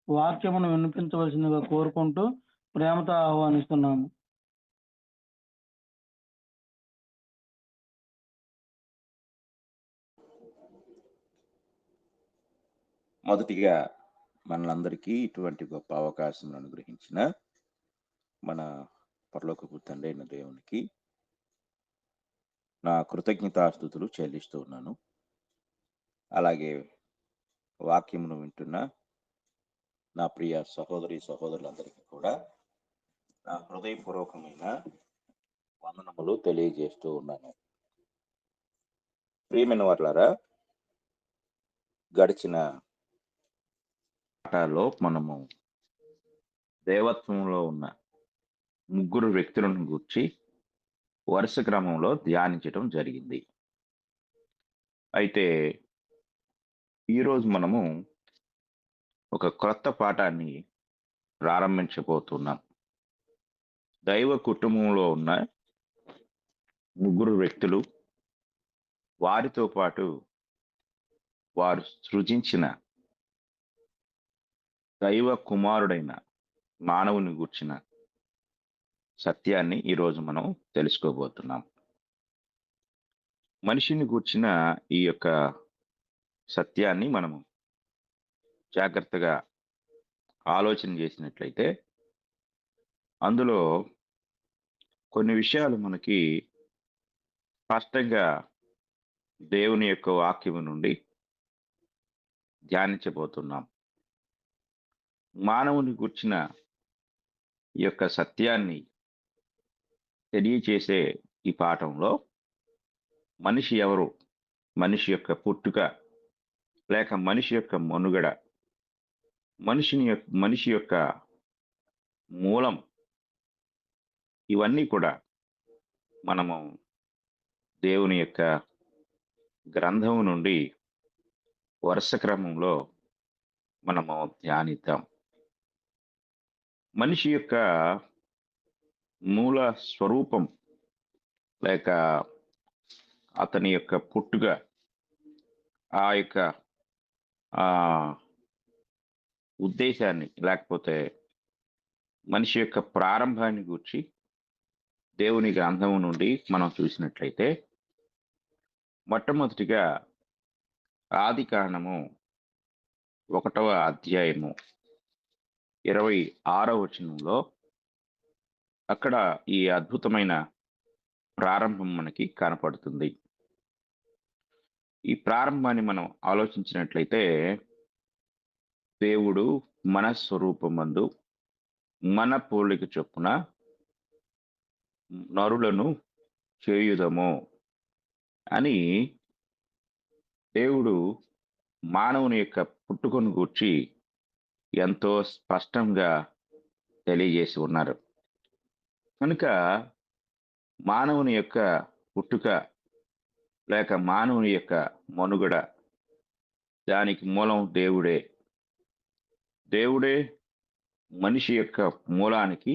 A: వాక్యమును వినిపించవలసిందిగా కోరుకుంటూ ప్రేమతో ఆహ్వానిస్తున్నాము.
H: మొదటిగా మనలందరికీ ఇటువంటి గొప్ప అవకాశం అనుగ్రహించిన మన పరలోకపు తండ్రి అయిన దేవునికి నా కృతజ్ఞతాస్తుతులు చెల్లిస్తూ ఉన్నాను. అలాగే వాక్యమును వింటున్న నా ప్రియ సహోదరి సహోదరులందరికీ కూడా నా హృదయపూర్వకమైన వందనములు తెలియజేస్తూ ఉన్నాను. ప్రియమైన వారులారా, గడిచిన పాఠాల్లో మనము దేవత్వంలో ఉన్న ముగ్గురు వ్యక్తులను గూర్చి వరుస క్రమంలో ధ్యానించడం జరిగింది. అయితే ఈరోజు మనము ఒక క్రొత్త పాఠాన్ని ప్రారంభించబోతున్నాం. దైవ కుటుంబంలో ఉన్న ముగ్గురు వ్యక్తులు, వారితో పాటు వారు సృజించిన దైవ కుమారుడైన మానవుని గూర్చిన సత్యాన్ని ఈరోజు మనం తెలుసుకోబోతున్నాం. మనిషిని గూర్చిన ఈ యొక్క సత్యాన్ని మనము జాగ్రత్తగా ఆలోచన చేసినట్లయితే అందులో కొన్ని విషయాలు మనకి స్పష్టంగా దేవుని యొక్క వాక్యము నుండి ధ్యానించబోతున్నాం. మానవుని గూర్చిన ఈ యొక్క సత్యాన్ని తెలియచేసే ఈ పాఠంలో మనిషి ఎవరు, మనిషి యొక్క పుట్టుక లేక మనిషి యొక్క మనుగడ, మనిషి యొక్క మూలం, ఇవన్నీ కూడా మనము దేవుని యొక్క గ్రంథం నుండి వరుస క్రమంలో మనము ధ్యానిద్దాం. మనిషి యొక్క మూల స్వరూపం లేక అతని యొక్క పుట్టుక, ఆ యొక్క ఉద్దేశాన్ని లేకపోతే మనిషి యొక్క ప్రారంభాన్ని గూర్చి దేవుని గ్రంథము నుండి మనం చూసినట్లయితే మొట్టమొదటిగా ఆది కాండము 1వ అధ్యాయము 26వ వచనంలో అక్కడ ఈ అద్భుతమైన ప్రారంభం మనకి కనపడుతుంది. ఈ ప్రారంభాన్ని మనం ఆలోచించినట్లయితే దేవుడు మన స్వరూపమందు మన పోలిక చొప్పున నరులను చేయుదము అని దేవుడు మానవుని యొక్క పుట్టుకను గూర్చి ఎంతో స్పష్టంగా తెలియజేసి ఉన్నారు. కనుక మానవుని యొక్క పుట్టుక లేక మానవుని యొక్క మనుగడ, దానికి మూలం దేవుడే. దేవుడే మనిషి యొక్క మూలానికి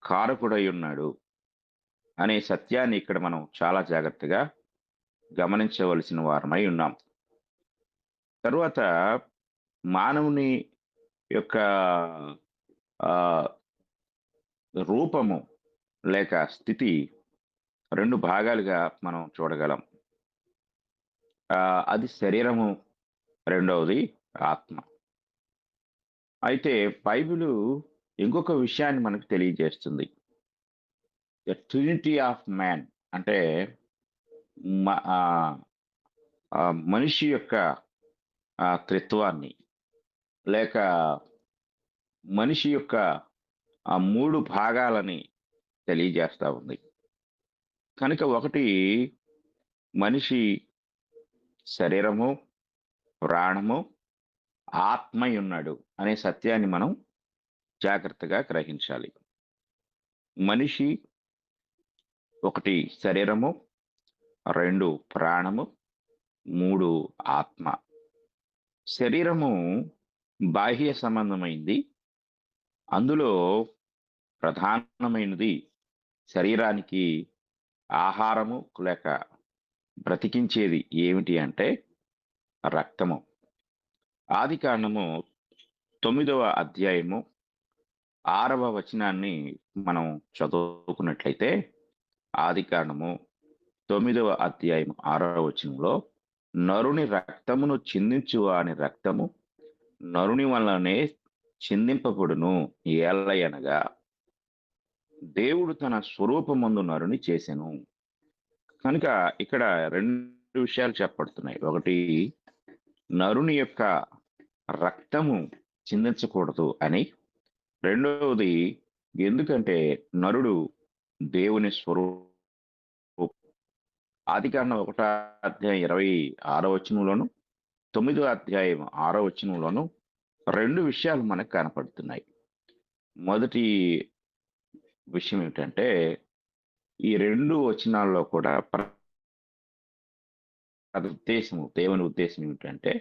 H: కారకుడై ఉన్నాడు అనే సత్యాన్ని ఇక్కడ మనం చాలా జాగ్రత్తగా గమనించవలసిన వారమై ఉన్నాం. తరువాత మానవుని యొక్క రూపము లేక స్థితి 2 భాగాలుగా మనం చూడగలం. అది శరీరము, రెండవది ఆత్మ. అయితే బైబిలు ఇంకొక విషయాన్ని మనకు తెలియజేస్తుంది. ద ట్రినిటీ ఆఫ్ మ్యాన్ అంటే మనిషి యొక్క త్రిత్వాన్ని లేక మనిషి యొక్క 3 భాగాలని తెలియజేస్తా ఉంది. కనుక ఒకటి మనిషి శరీరము, ప్రాణము, ఆత్మై ఉన్నాడు అనే సత్యాన్ని మనం జాగ్రత్తగా గ్రహించాలి. మనిషి 1 శరీరము, 2 ప్రాణము, 3 ఆత్మ. శరీరము బాహ్య సంబంధమైంది. అందులో ప్రధానమైనది శరీరానికి ఆహారము లేక బ్రతికించేది ఏమిటి అంటే రక్తము. ఆది కాండము 9వ అధ్యాయము 6వ వచనాన్ని మనం చదువుకున్నట్లయితే ఆది కాండము 9వ అధ్యాయం 6వ వచనంలో నరుని రక్తమును చిందించు వాని రక్తము నరుని వలనే చిందింపబడును, ఏలయనగా దేవుడు తన స్వరూపమందు నరుని చేసెను. కనుక ఇక్కడ రెండు విషయాలు చెప్పబడుతున్నాయి. ఒకటి, నరుని యొక్క రక్తము చిందించకూడదు అని. రెండవది, ఎందుకంటే నరుడు దేవుని స్వరూపం. ఆదికాండం 1:26 9:6 రెండు విషయాలు మనకు కనపడుతున్నాయి. మొదటి విషయం ఏమిటంటే, ఈ రెండు వచనాల్లో కూడా దేవుని ఉద్దేశం ఏమిటంటే,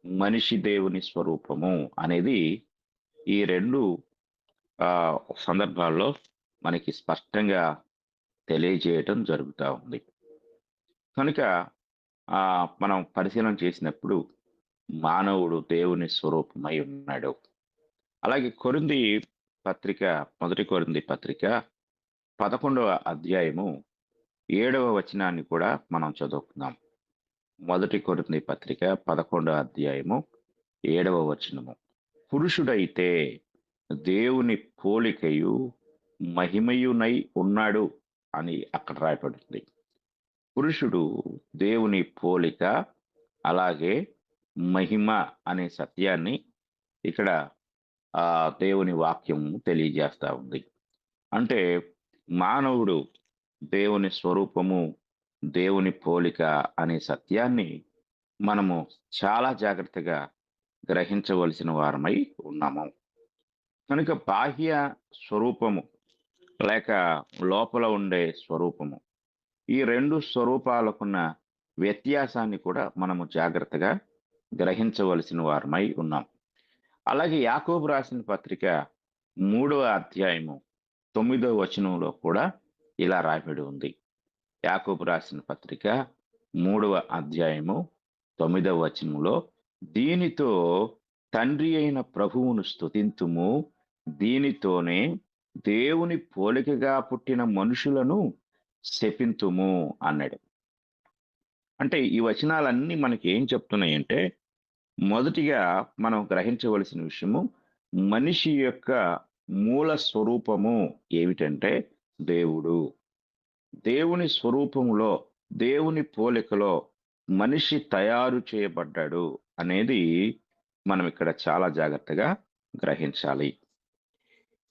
H: మనిషి దేవుని స్వరూపము అనేది ఈ రెండు సందర్భాల్లో మనకి స్పష్టంగా తెలియజేయటం జరుగుతూ ఉంది. కనుక మనం పరిశీలన చేసినప్పుడు మానవుడు దేవుని స్వరూపమై ఉన్నాడు. అలాగే మొదటి కొరింథీ పత్రిక 11వ అధ్యాయము 7వ వచనాన్ని కూడా మనం చదువుకుందాం. మొదటి కొరింథీ పత్రిక 11వ అధ్యాయము 7వ వచనము. పురుషుడైతే దేవుని పోలికయు మహిమయునై ఉన్నాడు అని అక్కడ రాయబడింది. పురుషుడు దేవుని పోలిక, అలాగే మహిమ అనే సత్యాన్ని ఇక్కడ దేవుని వాక్యం తెలియజేస్తా ఉంది. అంటే మానవుడు దేవుని స్వరూపము, దేవుని పోలిక అనే సత్యాన్ని మనము చాలా జాగ్రత్తగా గ్రహించవలసిన వారమై ఉన్నాము. కనుక బాహ్య స్వరూపము లేక లోపల ఉండే స్వరూపము, ఈ రెండు స్వరూపాలకున్న వ్యత్యాసాన్ని కూడా మనము జాగ్రత్తగా గ్రహించవలసిన వారమై ఉన్నాం. అలాగే యాకోబు రాసిన పత్రిక 3వ అధ్యాయము 9వ వచనంలో కూడా ఇలా రాయబడి ఉంది. యాకోబు రాసిన పత్రిక 3వ అధ్యాయము 9వ వచనంలో, దీనితో తండ్రి అయిన ప్రభువును స్తుతింతుము, దీనితోనే దేవుని పోలికగా పుట్టిన మనుషులను శపింతుము అన్నాడు. అంటే ఈ వచనాలన్నీ మనకి ఏం చెప్తున్నాయంటే, మొదటిగా మనం గ్రహించవలసిన విషయము, మనిషి యొక్క మూల స్వరూపము ఏమిటంటే దేవుడు. దేవుని స్వరూపములో, దేవుని పోలికలో మనిషి తయారు చేయబడ్డాడు అనేది మనం ఇక్కడ చాలా జాగ్రత్తగా గ్రహించాలి.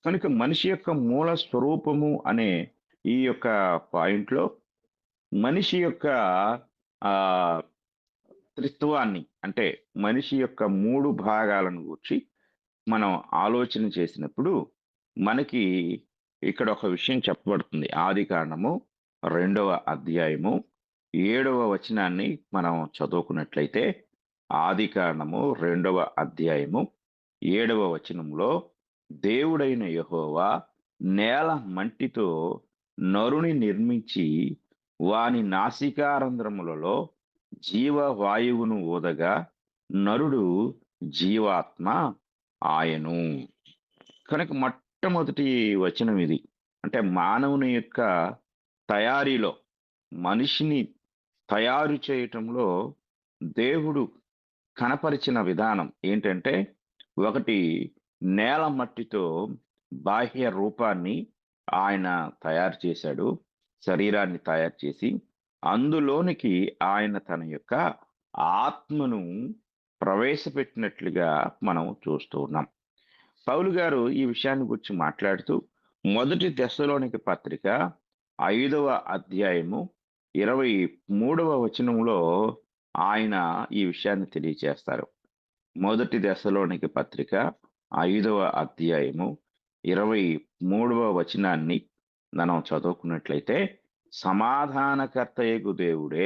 H: కనుక మనిషి యొక్క మూల స్వరూపము అనే ఈ యొక్క పాయింట్లో మనిషి యొక్క త్రిత్వాన్ని, అంటే మనిషి యొక్క 3 భాగాలను గురించి మనం ఆలోచన చేసినప్పుడు మనకి ఇక్కడ ఒక విషయం చెప్పబడుతుంది. ఆదికాండము 2వ అధ్యాయము 7వ వచనాన్ని మనం చదువుకున్నట్లయితే, ఆదికాండము 2వ అధ్యాయము 7వ వచనంలో, దేవుడైన యెహోవా నేల మంటితో నరుని నిర్మించి వాని నాసికారంధ్రములలో జీవవాయువును ఊదగా నరుడు జీవాత్మ ఆయను. కనుక మొట్టమొదటి వచనం ఇది. అంటే మానవుని యొక్క తయారీలో, మనిషిని తయారు చేయటంలో దేవుడు కనపరిచిన విధానం ఏంటంటే, ఒకటి, నేల మట్టితో బాహ్య రూపాన్ని ఆయన తయారు చేశాడు, శరీరాన్ని తయారు చేసి అందులోనికి ఆయన తన యొక్క ఆత్మను ప్రవేశపెట్టినట్లుగా మనం చూస్తూ ఉన్నాం. పౌలు గారు ఈ విషయాన్ని గురించి మాట్లాడుతూ మొదటి తెస్సలోనిక పత్రిక 5వ అధ్యాయము 23వ వచనంలో ఆయన ఈ విషయాన్ని తెలియజేస్తారు. మొదటి తెస్సలోనిక పత్రిక 5వ అధ్యాయము 23వ వచనాన్ని మనం చదువుకున్నట్లయితే, సమాధానకర్తయగు దేవుడే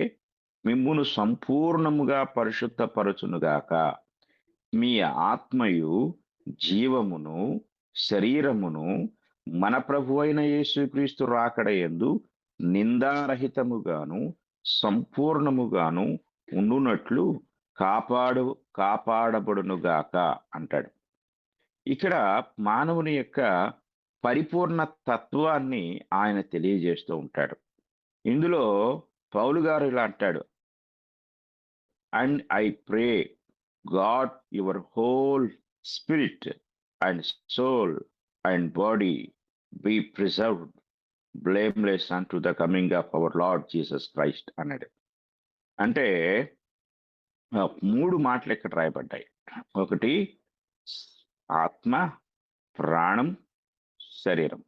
H: మిమ్మును సంపూర్ణముగా పరిశుద్ధపరచునుగాక, మీ ఆత్మయు జీవమును శరీరమును మన ప్రభువైన యేసుక్రీస్తు రాకడయందు నిందారహితముగాను సంపూర్ణముగాను ఉండునట్లు కాపాడబడునుగాక అంటాడు. ఇక్కడ మానవుని యొక్క పరిపూర్ణ తత్వాన్ని ఆయన తెలియజేస్తూ ఉంటాడు. ఇందులో పౌలు గారు ఇలా అంటాడు, and I pray God your whole spirit and soul and body be preserved blameless unto the coming of our Lord Jesus Christ అన్నాడు. అంటే 3 మాటలు ఇక్కడ రాయబడ్డాయి. ఒకటి ఆత్మ, ప్రాణం, శరీరం.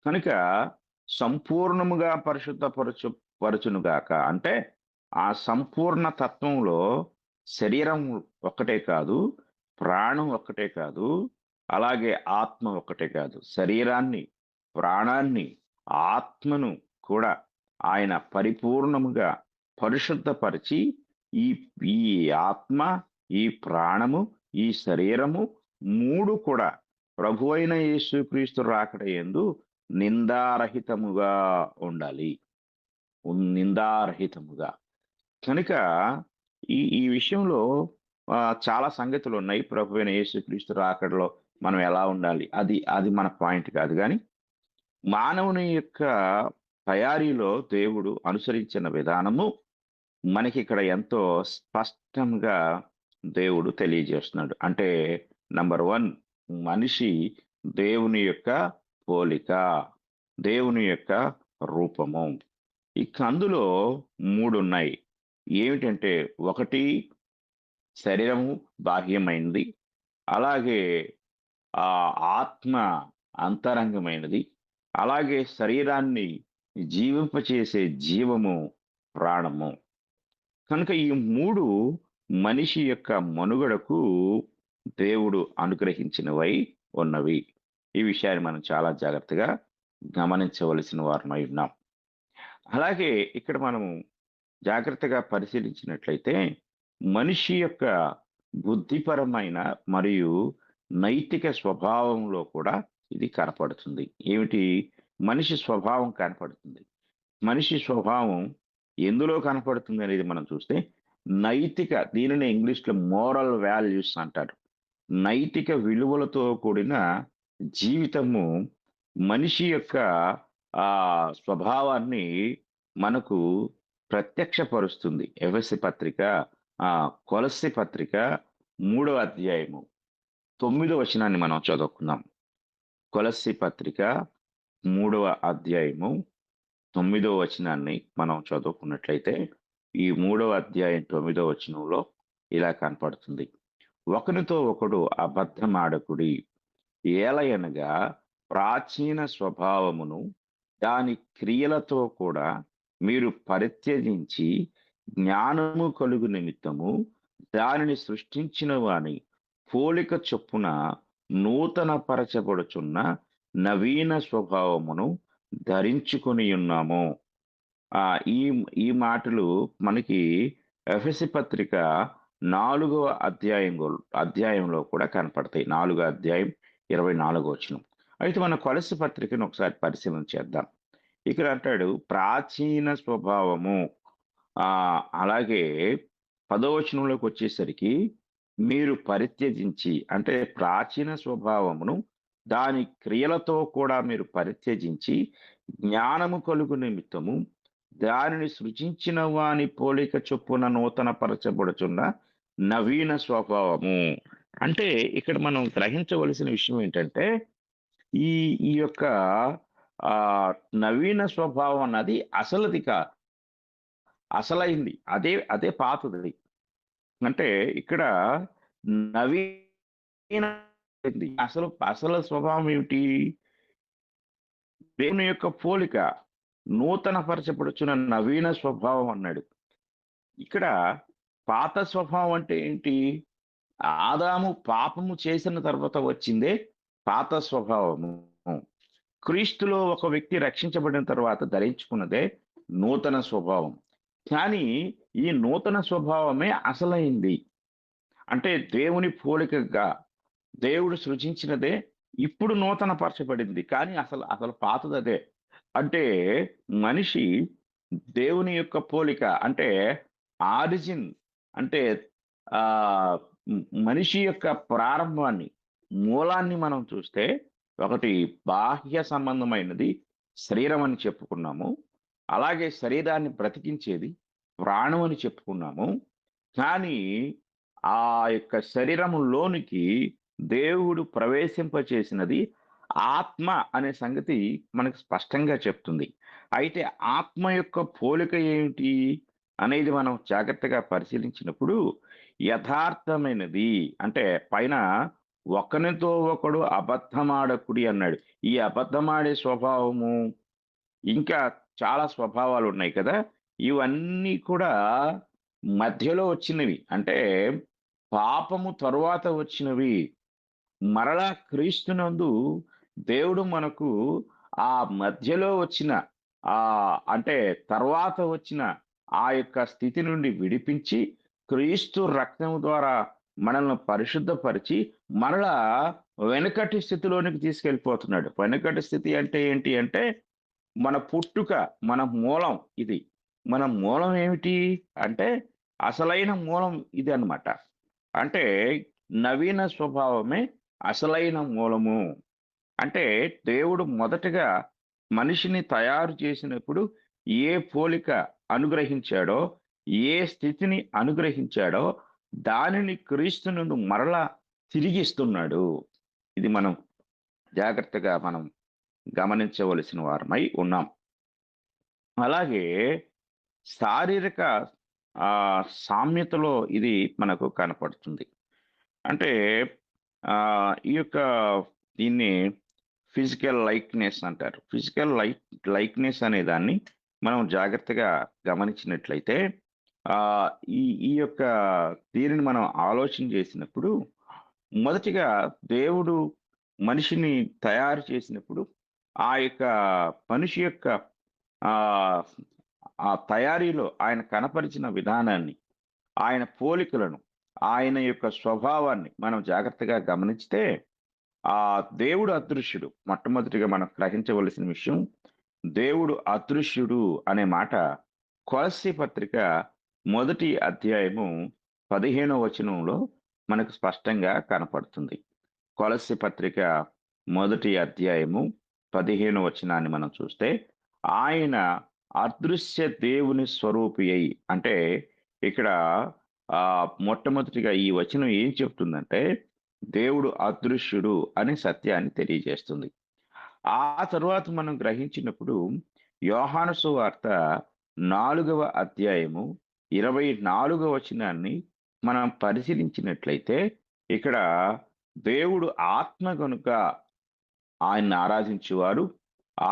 H: కనుక సంపూర్ణముగా పరచునుగాక అంటే ఆ సంపూర్ణ తత్వంలో శరీరం ఒక్కటే కాదు, ప్రాణం ఒక్కటే కాదు, అలాగే ఆత్మ ఒక్కటే కాదు, శరీరాన్ని, ప్రాణాన్ని, ఆత్మను కూడా ఆయన పరిపూర్ణముగా పరిశుద్ధపరిచి ఈ ఈ ఆత్మ, ఈ ప్రాణము, ఈ శరీరము 3 కూడా ప్రభు అయిన యేసుక్రీస్తు రాకడ యందు నిందారహితముగా ఉండాలి. నిందారహితముగా. కనుక ఈ విషయంలో చాలా సంగతులు ఉన్నాయి. ప్రభు అయిన యేసుక్రీస్తు రాకడలో మనం ఎలా ఉండాలి, అది మన పాయింట్ కాదు. కానీ మానవుని యొక్క తయారీలో దేవుడు అనుసరించిన విధానము మనకి ఇక్కడ ఎంతో స్పష్టంగా దేవుడు తెలియజేస్తున్నాడు. అంటే నంబర్ 1, మనిషి దేవుని యొక్క పోలిక, దేవుని యొక్క రూపము. ఇక అందులో 3 ఉన్నాయి. ఏమిటంటే, ఒకటి శరీరము బాహ్యమైనది, అలాగే ఆత్మ అంతరంగమైనది, అలాగే శరీరాన్ని జీవింపచేసే జీవము ప్రాణము. కనుక ఈ 3 మనిషి యొక్క మనుగడకు దేవుడు అనుగ్రహించినవై ఉన్నవి. ఈ విషయాన్ని మనం చాలా జాగ్రత్తగా గమనించవలసిన వారమై ఉన్నాం. అలాగే ఇక్కడ మనము జాగ్రత్తగా పరిశీలించినట్లయితే మనిషి యొక్క బుద్ధిపరమైన మరియు నైతిక స్వభావంలో కూడా ఇది కనపడుతుంది. ఏమిటి? మనిషి స్వభావం కనపడుతుంది. మనిషి స్వభావం ఎందులో కనపడుతుంది అనేది మనం చూస్తే నైతిక, దీనిని ఇంగ్లీష్లో మోరల్ వాల్యూస్ అంటారు. నైతిక విలువలతో కూడిన జీవితము మనిషి యొక్క స్వభావాన్ని మనకు ప్రత్యక్షపరుస్తుంది. ఎఫెసీ పత్రిక, కొలస్సీ పత్రిక 3వ అధ్యాయము 9వ వచనాన్ని మనం చదువుకుందాం. కొలస్సీ పత్రిక 3వ అధ్యాయము 9వ వచనాన్ని మనం చదువుకున్నట్లయితే ఈ 3వ అధ్యాయం 9వ వచనంలో ఇలా కనపడుతుంది. ఒకరితో ఒకడు అబద్ధమాడకుడి, ఏలయనగా ప్రాచీన స్వభావమును దాని క్రియలతో కూడా మీరు పరిత్యజించి జ్ఞానము కలుగు నిమిత్తము దానిని సృష్టించిన వాని పోలిక చొప్పున నూతన పరచబడుచున్న నవీన స్వభావమును ధరించుకొని ఉన్నాము. ఈ మాటలు మనకి ఎఫెసీ పత్రిక 4వ అధ్యాయంలో కూడా కనపడతాయి. 4వ అధ్యాయం 24వ వచనం. అయితే మన కొలస్సీ పత్రికను ఒకసారి పరిశీలన చేద్దాం. ఇక్కడ అంటాడు ప్రాచీన స్వభావము. అలాగే 10వ వచనంలోకి వచ్చేసరికి మీరు పరిత్యజించి, అంటే ప్రాచీన స్వభావమును దాని క్రియలతో కూడా మీరు పరిత్యజించి జ్ఞానము కలుగు నిమిత్తము దానిని సృజించిన వాని పోలిక చొప్పున నూతన పరచబడుచున్న నవీన స్వభావము. అంటే ఇక్కడ మనం గ్రహించవలసిన విషయం ఏంటంటే ఈ యొక్క నవీన స్వభావం అన్నది అసలుది కాదు, అసలైంది అదే పాతది. అంటే ఇక్కడ నవీన అసలు స్వభావం ఏమిటి? దేవుని యొక్క పోలిక, నూతన పరచబడుచున్న నవీన స్వభావం అన్నాడు. ఇక్కడ పాత స్వభావం అంటే ఏంటి? ఆదాము పాపము చేసిన తర్వాత వచ్చిందే పాత స్వభావము. క్రీస్తులో ఒక వ్యక్తి రక్షించబడిన తర్వాత ధరించుకున్నదే నూతన స్వభావం. కానీ ఈ నూతన స్వభావమే అసలైంది. అంటే దేవుని పోలికగా దేవుడు సృజించినదే ఇప్పుడు నూతన పరచబడింది, కానీ అసలు పాతది అదే. అంటే మనిషి దేవుని యొక్క పోలిక, అంటే ఆరిజిన్, అంటే మనిషి యొక్క ప్రారంభాన్ని, మూలాన్ని మనం చూస్తే ఒకటి బాహ్య సంబంధమైనది శరీరం అని చెప్పుకున్నాము. అలాగే శరీరాన్ని బ్రతికించేది ప్రాణం అని చెప్పుకున్నాము. కానీ ఆ యొక్క శరీరములోనికి దేవుడు ప్రవేశింపచేసినది ఆత్మ అనే సంగతి మనకు స్పష్టంగా చెప్తుంది. అయితే ఆత్మ యొక్క పోలిక ఏమిటి అనేది మనం జాగ్రత్తగా పరిశీలించినప్పుడు యథార్థమైనది అంటే పైన ఒకనితో ఒకడు అబద్ధమాడకుడి అన్నాడు. ఈ అబద్ధమాడే స్వభావము ఇంకా చాలా స్వభావాలు ఉన్నాయి కదా! ఇవన్నీ కూడా మధ్యలో వచ్చినవి. అంటే పాపము తరువాత వచ్చినవి. మరలా క్రీస్తునందు దేవుడు మనకు ఆ మధ్యలో వచ్చిన అంటే తర్వాత వచ్చిన ఆ యొక్క స్థితి నుండి విడిపించి క్రీస్తు రక్తం ద్వారా మనల్ని పరిశుద్ధపరిచి మరలా వెనుకటి స్థితిలోనికి తీసుకెళ్ళిపోతున్నాడు. వెనుకటి స్థితి అంటే ఏంటి అంటే మన పుట్టుక, మన మూలం ఇది. మన మూలం ఏమిటి అంటే అసలైన మూలం ఇది అన్నమాట. అంటే నవీన స్వభావమే అసలైన మూలము. అంటే దేవుడు మొదటగా మనిషిని తయారు చేసినప్పుడు ఏ పోలిక అనుగ్రహించాడో, ఏ స్థితిని అనుగ్రహించాడో దానిని క్రీస్తునందు మరలా తిరిగిస్తున్నాడు. ఇది మనం జాగ్రత్తగా మనం గమనించవలసిన వారమై ఉన్నాం. అలాగే శారీరక సామ్యతలో ఇది మనకు కనపడుతుంది. అంటే ఈ యొక్క దీన్ని ఫిజికల్ లైక్‌నెస్ అంటారు. ఫిజికల్ లైక్‌నెస్ అనే దాన్ని మనం జాగ్రత్తగా గమనించినట్లయితే ఈ ఈ యొక్క దీనిని మనం ఆలోచన చేసినప్పుడు మొదటిగా దేవుడు మనిషిని తయారు చేసినప్పుడు ఆ యొక్క మనిషి యొక్క ఆహ్, ఆ తయారీలో ఆయన కనపరిచిన విధానాన్ని, ఆయన పోలికలను, ఆయన యొక్క స్వభావాన్ని మనం జాగ్రత్తగా గమనిస్తే దేవుడు అదృశ్యుడు. మొట్టమొదటిగా మనం గ్రహించవలసిన విషయం దేవుడు అదృశ్యుడు అనే మాట కొలస్సీ పత్రిక మొదటి అధ్యాయము 15వ వచనంలో మనకు స్పష్టంగా కనపడుతుంది. కొలస్సీ పత్రిక మొదటి అధ్యాయము 15వ వచనాన్ని మనం చూస్తే ఆయన అదృశ్య దేవుని స్వరూపి అయి అంటే ఇక్కడ మొట్టమొదటిగా ఈ వచనం ఏం చెప్తుందంటే దేవుడు అదృశ్యుడు అనే సత్యాన్ని తెలియజేస్తుంది. ఆ తరువాత మనం గ్రహించినప్పుడు యోహాను సువార్త 4వ అధ్యాయము 24వ వచనాన్ని మనం పరిశీలించినట్లయితే ఇక్కడ దేవుడు ఆత్మ గనుక ఆయన్ని ఆరాధించువారు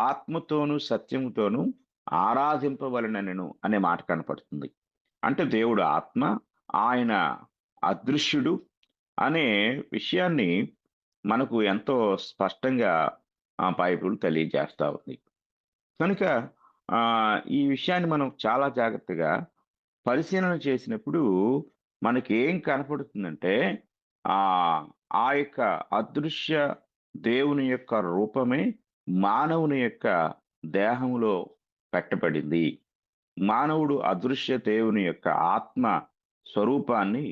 H: ఆత్మతోనూ సత్యముతోనూ ఆరాధింపవలనెను అనే మాట కనపడుతుంది. అంటే దేవుడు ఆత్మ, ఆయన అదృశ్యుడు అనే విషయాన్ని మనకు ఎంతో స్పష్టంగా బైబిల్ తెలియజేస్తా ఉంది. కనుక ఈ విషయాన్ని మనం చాలా జాగ్రత్తగా పరిశీలన చేసినప్పుడు మనకి ఏం కనపడుతుందంటే ఆ యొక్క అదృశ్య దేవుని యొక్క రూపమే మానవుని యొక్క దేహంలో పెట్టబడింది. మానవుడు అదృశ్య దేవుని యొక్క ఆత్మ స్వరూపాన్ని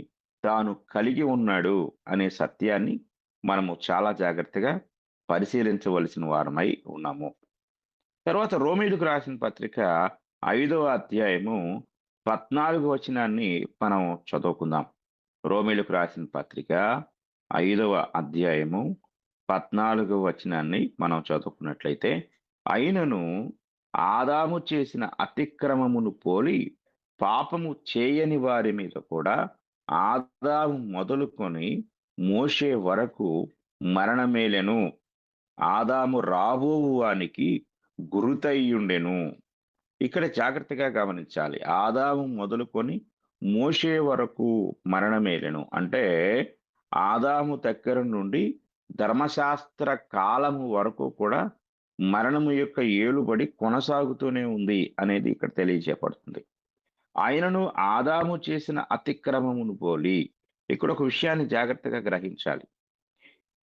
H: తాను కలిగి ఉన్నాడు అనే సత్యాన్ని మనము చాలా జాగ్రత్తగా పరిశీలించవలసిన వారమై ఉన్నాము. తర్వాత రోమీయులకు రాసిన పత్రిక 5వ అధ్యాయము 14వ వచనాన్ని మనం చదువుకుందాం. రోమీయులకు రాసిన పత్రిక 5వ అధ్యాయము 14వ వచనాన్ని మనం చదువుకున్నట్లయితే అయినను ఆదాము చేసిన అతిక్రమమును పోలి పాపము చేయని వారి మీద కూడా ఆదాము మొదలుకొని మోషే వరకు మరణమేలెను. ఆదాము రాబోవు వానికి గురుతయ్యుండెను. ఇక్కడ జాగ్రత్తగా గమనించాలి. ఆదాము మొదలుకొని మోషే వరకు మరణమేలెను అంటే ఆదాము దగ్గర నుండి ధర్మశాస్త్ర కాలము వరకు కూడా మరణము యొక్క ఏలుబడి కొనసాగుతూనే ఉంది అనేది ఇక్కడ తెలియజేయబడుతుంది. ఆయనను ఆదాము చేసిన అతిక్రమమును పోలి ఇక్కడ ఒక విషయాన్ని జాగ్రత్తగా గ్రహించాలి.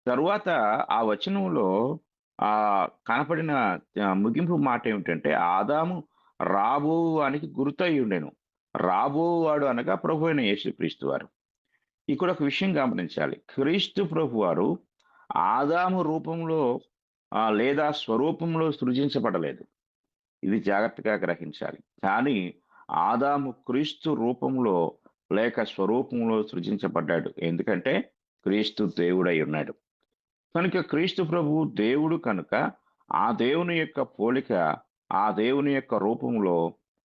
H: తరువాత ఆ వచనంలో కనపడిన ముగింపు మాట ఏమిటంటే ఆదాము రాబోవానికి గుర్తై ఉండెను. రాబోవాడు అనగా ప్రభు అయిన యేసుక్రీస్తు వారు. ఇక్కడ ఒక విషయం గమనించాలి. క్రీస్తు ప్రభు వారు ఆదాము రూపంలో లేదా స్వరూపంలో సృజించబడలేదు. ఇది జాగ్రత్తగా గ్రహించాలి. కానీ ఆదాము క్రీస్తు రూపంలో లేక స్వరూపంలో సృజించబడ్డాడు. ఎందుకంటే క్రీస్తు దేవుడై ఉన్నాడు. కనుక క్రీస్తు ప్రభువు దేవుడు కనుక ఆ దేవుని యొక్క పోలిక, ఆ దేవుని యొక్క రూపంలో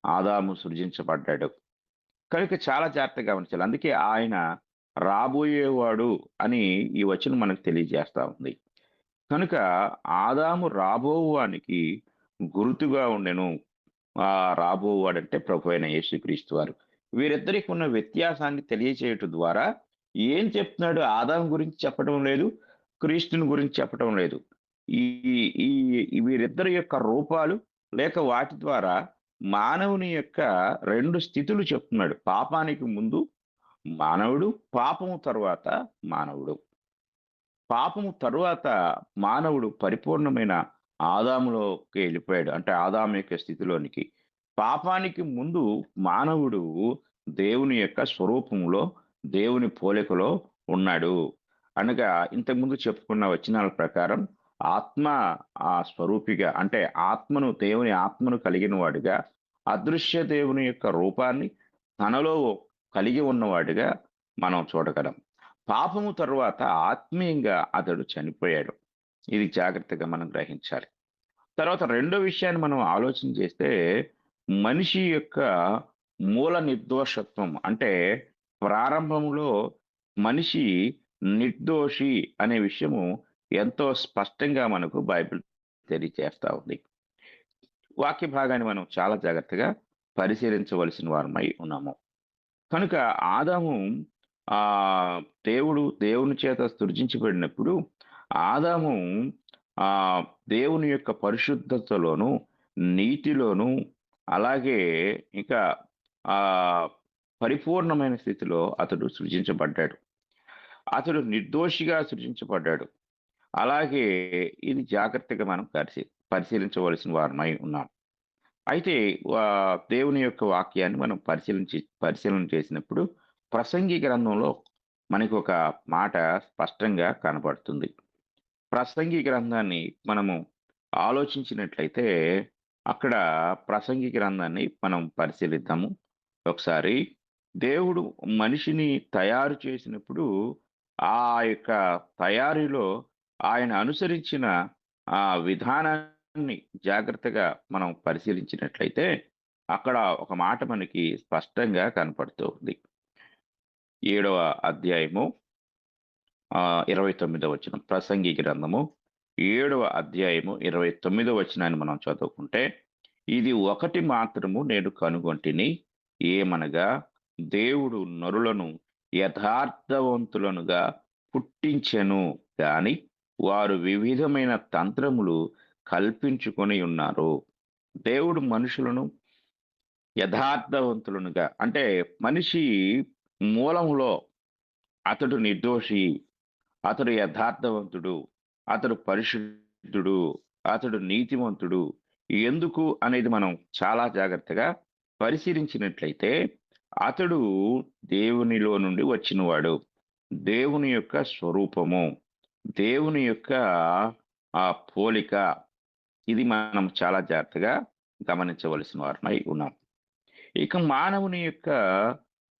H: ఆదాము సృజించబడ్డాడు. కనుక చాలా జాగ్రత్తగా గమనించాలి. అందుకే ఆయన రాబోయేవాడు అని ఈ వచనం మనకు తెలియజేస్తా ఉంది. కనుక ఆదాము రాబోవానికి గుర్తుగా ఉండెను. రాబోవాడంటే ప్రభు అయిన యేసుక్రీస్తు వారు. వీరిద్దరికి ఉన్న వ్యత్యాసాన్ని తెలియచేయటం ద్వారా ఏం చెప్తున్నాడు? ఆదాము గురించి చెప్పడం లేదు, క్రీస్తుని గురించి చెప్పడం లేదు. ఈ ఈ వీరిద్దరి యొక్క రూపాలు లేక వాటి ద్వారా మానవుని యొక్క 2 స్థితులు చెప్తున్నాడు. పాపానికి ముందు మానవుడు, పాపము తరువాత మానవుడు. పాపము తరువాత మానవుడు పరిపూర్ణమైన ఆదాములోకి వెళ్ళిపోయాడు. అంటే ఆదాము యొక్క స్థితిలోనికి. పాపానికి ముందు మానవుడు దేవుని యొక్క స్వరూపంలో, దేవుని పోలికలో ఉన్నాడు. అనగా ఇంతకుముందు చెప్పుకున్న వచనాల ప్రకారం ఆత్మ స్వరూపిగా, అంటే దేవుని ఆత్మను కలిగిన వాడిగా, అదృశ్య దేవుని యొక్క రూపాన్ని తనలో కలిగి ఉన్నవాడిగా మనం చూడగలం. పాపము తరువాత ఆత్మీయంగా అతడు చనిపోయాడు. ఇది జాగ్రత్తగా మనం గ్రహించాలి. తర్వాత రెండో విషయాన్ని మనం ఆలోచన చేస్తే, మనిషి యొక్క మూల నిర్దోషత్వం, అంటే ప్రారంభంలో మనిషి నిర్దోషి అనే విషయము ఎంతో స్పష్టంగా మనకు బైబిల్ తెలియజేస్తా ఉంది. వాక్య భాగాన్ని మనం చాలా జాగ్రత్తగా పరిశీలించవలసిన వారమై ఉన్నాము. కనుక ఆదాము దేవుని చేత సృజించబడినప్పుడు ఆదాము దేవుని యొక్క పరిశుద్ధతలోను, నీతిలోను, అలాగే ఇంకా పరిపూర్ణమైన స్థితిలో అతడు సృజించబడ్డాడు. అతడు నిర్దోషిగా సృజించబడ్డాడు. అలాగే ఇది జాగ్రత్తగా మనం పరిశీలించవలసిన వారమై ఉన్నాం. అయితే దేవుని యొక్క వాక్యాన్ని మనం పరిశీలన చేసినప్పుడు ప్రసంగి గ్రంథంలో మనకు ఒక మాట స్పష్టంగా కనబడుతుంది. ప్రసంగి గ్రంథాన్ని మనము ఆలోచించినట్లయితే అక్కడ ప్రసంగి గ్రంథాన్ని మనం పరిశీలిద్దాము ఒకసారి. దేవుడు మనిషిని తయారు చేసినప్పుడు ఆ యొక్క తయారీలో ఆయన అనుసరించిన ఆ విధానాన్ని జాగ్రత్తగా మనం పరిశీలించినట్లయితే అక్కడ ఒక మాట మనకి స్పష్టంగా కనపడుతూ ఉంది. 7వ అధ్యాయము 29వ వచనం. ప్రసంగి గ్రంథము 7వ అధ్యాయము 29వ వచనాన్ని మనం చదువుకుంటే, ఇది ఒకటి మాత్రము నేను కనుగొంటిని, ఏమనగా దేవుడు నరులను యథార్థవంతులనుగా పుట్టించెను గాని వారు వివిధమైన తంత్రములు కల్పించుకొని ఉన్నారు. దేవుడు మనుషులను యథార్థవంతులనుగా, అంటే మనిషి మూలంలో అతడు నిర్దోషి, అతడు యథార్థవంతుడు, అతడు పరిశుద్ధుడు, అతడు నీతివంతుడు. ఎందుకు అనేది మనం చాలా జాగ్రత్తగా పరిశీలించినట్లయితే అతడు దేవునిలో నుండి వచ్చినవాడు, దేవుని యొక్క స్వరూపము, దేవుని యొక్క పోలిక. ఇది మనం చాలా జాగ్రత్తగా గమనించవలసిన వారమై ఉన్నాం. ఇక మానవుని యొక్క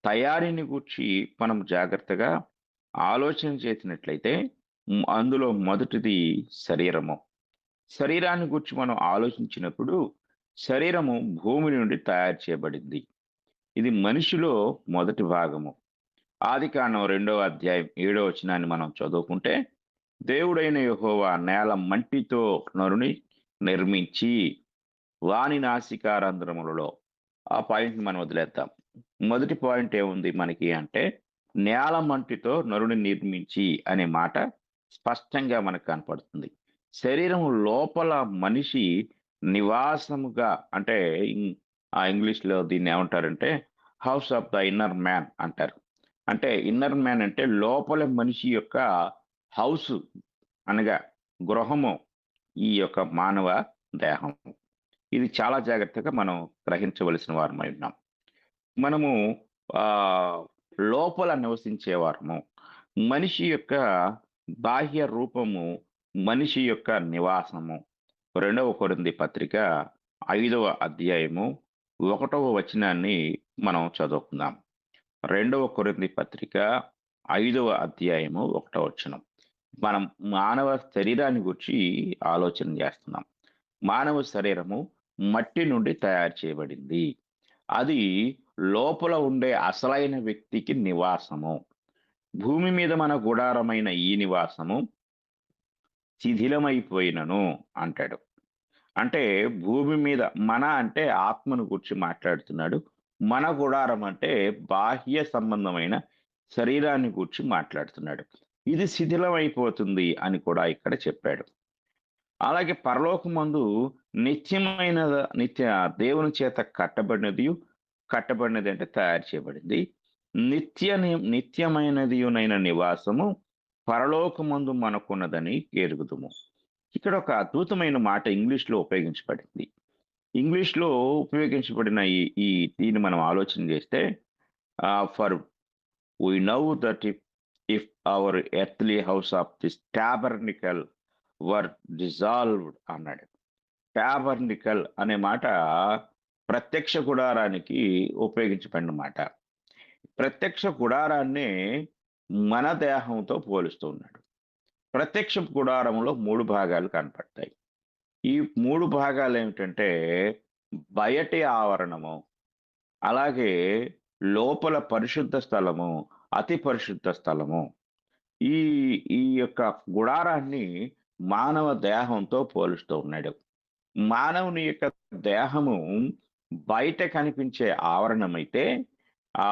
H: తయారీని గురించి మనం జాగ్రత్తగా ఆలోచన చేసినట్లయితే అందులో మొదటిది శరీరము. శరీరాన్ని గురించి మనం ఆలోచించినప్పుడు శరీరము భూమి నుండి తయారు చేయబడింది. ఇది మనిషిలో మొదటి భాగము. ఆదికాండం 2వ అధ్యాయం 7వ వచనాన్ని మనం చదువుకుంటే, దేవుడైన యెహోవా నేల మంటితో నరుని నిర్మించి వాని నాసికారంధ్రములలో. ఆ పాయింట్ని మనం వదిలేద్దాం. మొదటి పాయింట్ ఏముంది మనకి అంటే, నేల మంటితో నరుని నిర్మించి అనే మాట స్పష్టంగా మనకు కనపడుతుంది. శరీరం లోపల మనిషి నివాసముగా, అంటే ఇంగ్లీష్లో దీన్ని ఏమంటారంటే house of the inner man అంటారు. అంటే ఇన్నర్ మ్యాన్ అంటే లోపల మనిషి యొక్క హౌస్, అనగా గృహము ఈ యొక్క మానవ దేహం. ఇది చాలా జాగ్రత్తగా మనం గ్రహించవలసిన వారమై ఉన్నాం. మనము లోపల నివసించేవారము. మనిషి యొక్క బాహ్య రూపము మనిషి యొక్క నివాసము. 2వ కొరింథీ పత్రిక 5వ అధ్యాయము 1వ వచనాన్ని మనం చదువుకుందాం. 2వ కొరింథీ పత్రిక 5వ అధ్యాయము 1వ వచనం. మనం మానవ శరీరాన్ని గురించి ఆలోచన చేస్తున్నాం. మానవ శరీరము మట్టి నుండి తయారు చేయబడింది. అది లోపల ఉండే అసలైన వ్యక్తికి నివాసము. భూమి మీద మన గుడారమైన ఈ నివాసము శిథిలమైపోయినను అంటాడు. అంటే భూమి మీద మన అంటే ఆత్మను గురించి మాట్లాడుతున్నాడు. మన గుడారం అంటే బాహ్య సంబంధమైన శరీరాన్ని గురించి మాట్లాడుతున్నాడు. ఇది శిథిలమైపోతుంది అని కూడా ఇక్కడ చెప్పాడు. అలాగే పరలోకమందు నిత్యమైన దేవుని చేత కట్టబడినది అంటే తయారు చేయబడింది. నిత్యమైనదియునైన నివాసము పరలోకమందు మనకున్నదని ఎరుగుదుము. ఇక్కడ ఒక అద్భుతమైన మాట ఇంగ్లీష్లో ఉపయోగించబడింది. ఇంగ్లీష్లో ఉపయోగించబడిన దీన్ని మనం ఆలోచన చేస్తే, for we know that if our earthly house of this tabernacle were dissolved అన్నాడు. టాబర్నికల్ అనే మాట ప్రత్యక్ష గుడారానికి ఉపయోగించబడిన మాట. ప్రత్యక్ష గుడారాన్ని మన దేహంతో పోలుస్తూ ఉన్నాడు. ప్రత్యక్ష గుడారంలో 3 భాగాలు కనపడతాయి. ఈ 3 భాగాలు ఏమిటంటే బయటి ఆవరణము, అలాగే లోపల పరిశుద్ధ స్థలము, అతి పరిశుద్ధ స్థలము. ఈ ఈ యొక్క గుడారాన్ని మానవ దేహంతో పోలుస్తూ ఉన్నాడు. మానవుని యొక్క దేహము బయట కనిపించే ఆవరణమైతే, ఆ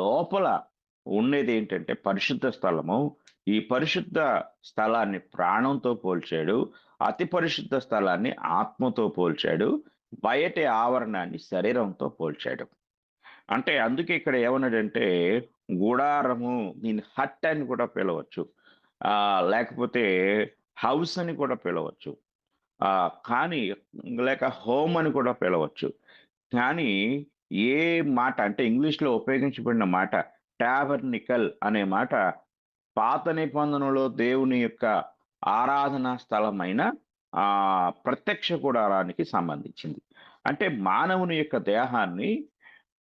H: లోపల ఉండేది ఏంటంటే పరిశుద్ధ స్థలము. ఈ పరిశుద్ధ స్థలాన్ని ప్రాణంతో పోల్చాడు, అతి పరిశుద్ధ స్థలాన్ని ఆత్మతో పోల్చాడు, బయటి ఆవరణాన్ని శరీరంతో పోల్చాడు. అంటే అందుకే ఇక్కడ ఏమన్నాడంటే గుడారము, దీన్ని హట్ అని కూడా పిలవచ్చు, లేకపోతే హౌస్ అని కూడా పిలవచ్చు, కానీ లేక హోమ్ అని కూడా పిలవచ్చు. కానీ ఏ మాట అంటే ఇంగ్లీష్లో ఉపయోగించబడిన మాట టాబర్నికల్ అనే మాట పాత నిబంధనలో దేవుని యొక్క ఆరాధనా స్థలమైన ప్రత్యక్ష గుడారానికి సంబంధించింది. అంటే మానవుని యొక్క దేహాన్ని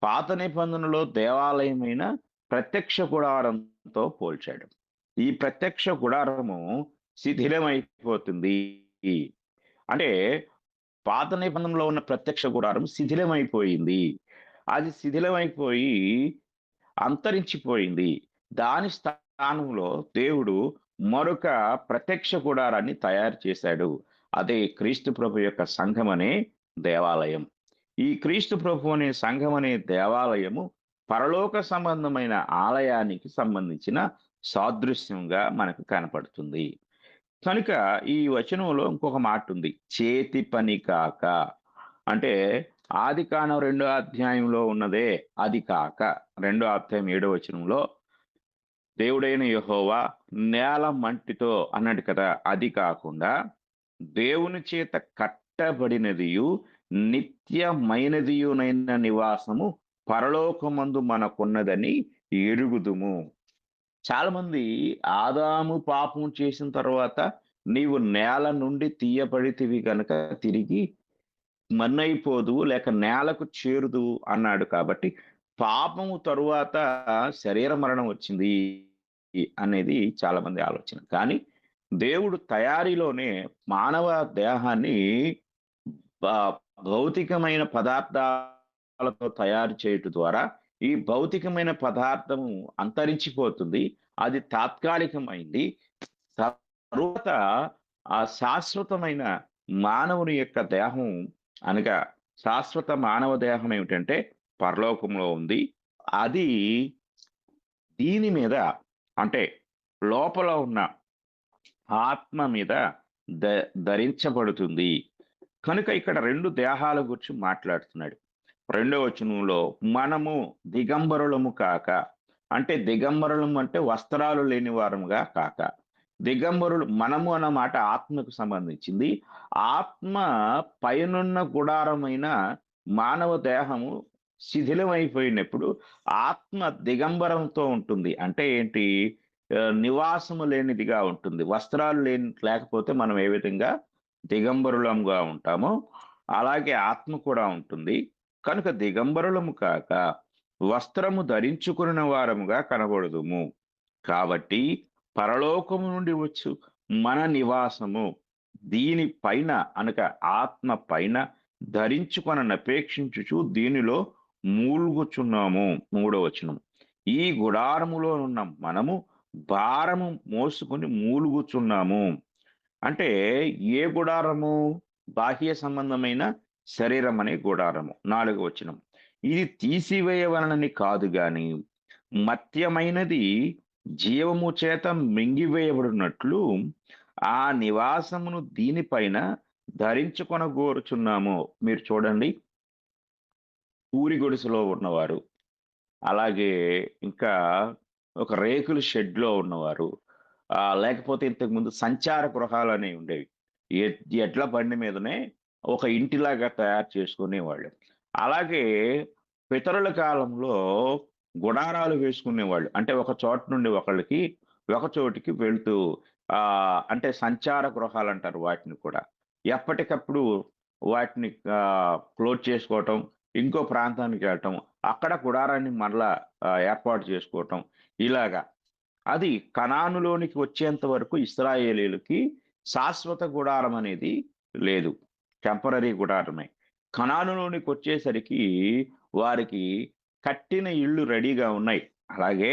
H: పాత నిబంధనలో దేవాలయమైన ప్రత్యక్ష గుడారంతో పోల్చాడు. ఈ ప్రత్యక్ష గుడారము శిథిలమైపోతుంది. అంటే పాత నిబంధనలో ఉన్న ప్రత్యక్ష గుడారం శిథిలమైపోయింది. అది శిథిలమైపోయి అంతరించిపోయింది. దాని స్థానంలో దేవుడు మరొక ప్రత్యక్ష గుడారాన్ని తయారు చేశాడు. అదే క్రీస్తు ప్రభు యొక్క సంఘం అనే దేవాలయం. ఈ క్రీస్తు ప్రభు అనే సంఘం అనే దేవాలయము పరలోక సంబంధమైన ఆలయానికి సంబంధించిన సాదృశ్యంగా మనకు కనపడుతుంది. కనుక ఈ వచనంలో ఇంకొక మాట ఉంది, చేతి పని కాక. అంటే ఆదికాండం 2వ అధ్యాయంలో ఉన్నదే అది కాక, 2వ అధ్యాయం 7వ వచనంలో దేవుడైన యెహోవా నేల మంటితో అన్నాడు కదా. అది కాకుండా దేవుని చేత కట్టబడినదియు నిత్యమైనదియునైన నివాసము పరలోకమందు మనకున్నదని ఎరుగుదుము. చాలా మంది ఆదాము పాపం చేసిన తర్వాత నీవు నేల నుండి తీయబడితివి గనక తిరిగి మన్నైపోదు లేక నేలకు చేరుదు అన్నాడు. కాబట్టి పాపము తరువాత శరీర మరణం వచ్చింది అనేది చాలా మంది ఆలోచన. కానీ దేవుడు తయారీలోనే మానవ దేహాన్ని భౌతికమైన పదార్థాలతో తయారు చేయటం ద్వారా ఈ భౌతికమైన పదార్థము అంతరించిపోతుంది, అది తాత్కాలికమైంది. తరువాత ఆ శాశ్వతమైన మానవుని యొక్క దేహం అనగా శాశ్వత మానవ దేహం ఏమిటంటే పరలోకంలో ఉంది. అది దీని మీద అంటే లోపల ఉన్న ఆత్మ మీద ధరించబడుతుంది. కనుక ఇక్కడ 2 దేహాల గురించి మాట్లాడుతున్నాడు. 2వ వచనంలో మనము దిగంబరులము కాక, అంటే దిగంబరులము అంటే వస్త్రాలు లేని వారముగా కాక, దిగంబరులు మనము అన్నమాట ఆత్మకు సంబంధించింది. ఆత్మ పైనున్న గుడారమైన మానవ దేహము శిథిలమైపోయినప్పుడు ఆత్మ దిగంబరంతో ఉంటుంది. అంటే ఏంటి? నివాసము లేనిదిగా ఉంటుంది. వస్త్రాలు లేకపోతే మనం ఏ విధంగా దిగంబరులంగా ఉంటామో అలాగే ఆత్మ కూడా ఉంటుంది. కనుక దిగంబరులము కాక వస్త్రము ధరించుకున్న వారముగా కనబడుదుము. కాబట్టి పరలోకము నుండి వచ్చు మన నివాసము దీనిపైన అనగా ఆత్మ పైన ధరించుకొననపేక్షించుచు దీనిలో మూలుగుచున్నాము. 3వ వచనం. ఈ గుడారములో ఉన్న మనము భారము మోసుకొని మూలుగుచున్నాము. అంటే ఏ గుడారము? బాహ్య సంబంధమైన శరీరం అనే గుడారము. 4వ వచనం. ఇది తీసివేయవలనని కాదు గాని మత్యమైనది జీవము చేత మింగివేయబడినట్లు ఆ నివాసమును దీనిపైన ధరించుకొనగోరుచున్నాము. మీరు చూడండి, పూరి గుడిసెలో ఉన్నవారు, అలాగే ఇంకా ఒక రేకుల షెడ్లో ఉన్నవారు, లేకపోతే ఇంతకుముందు సంచార గృహాలు అనేవి ఉండేవి. ఎడ్ల బండి మీదనే ఒక ఇంటిలాగా తయారు చేసుకునేవాళ్ళు. అలాగే పితరుల కాలంలో గుడారాలు వేసుకునేవాళ్ళు. అంటే ఒక చోట నుండి ఒక చోటికి వెళ్తూ అంటే సంచార గృహాలు అంటారు వాటిని కూడా. ఎప్పటికప్పుడు వాటిని క్లోజ్ చేసుకోవటం, ఇంకో ప్రాంతానికి వెళ్ళటం, అక్కడ గుడారాన్ని మరలా ఏర్పాటు చేసుకోవటం, ఇలాగా. అది కనానులోనికి వచ్చేంత వరకు ఇశ్రాయేలీలకి శాశ్వత గుడారం అనేది లేదు, టెంపరరీ గుడారమే. కనానులోనికి వచ్చేసరికి వారికి కట్టిన ఇళ్ళు రెడీగా ఉన్నాయి. అలాగే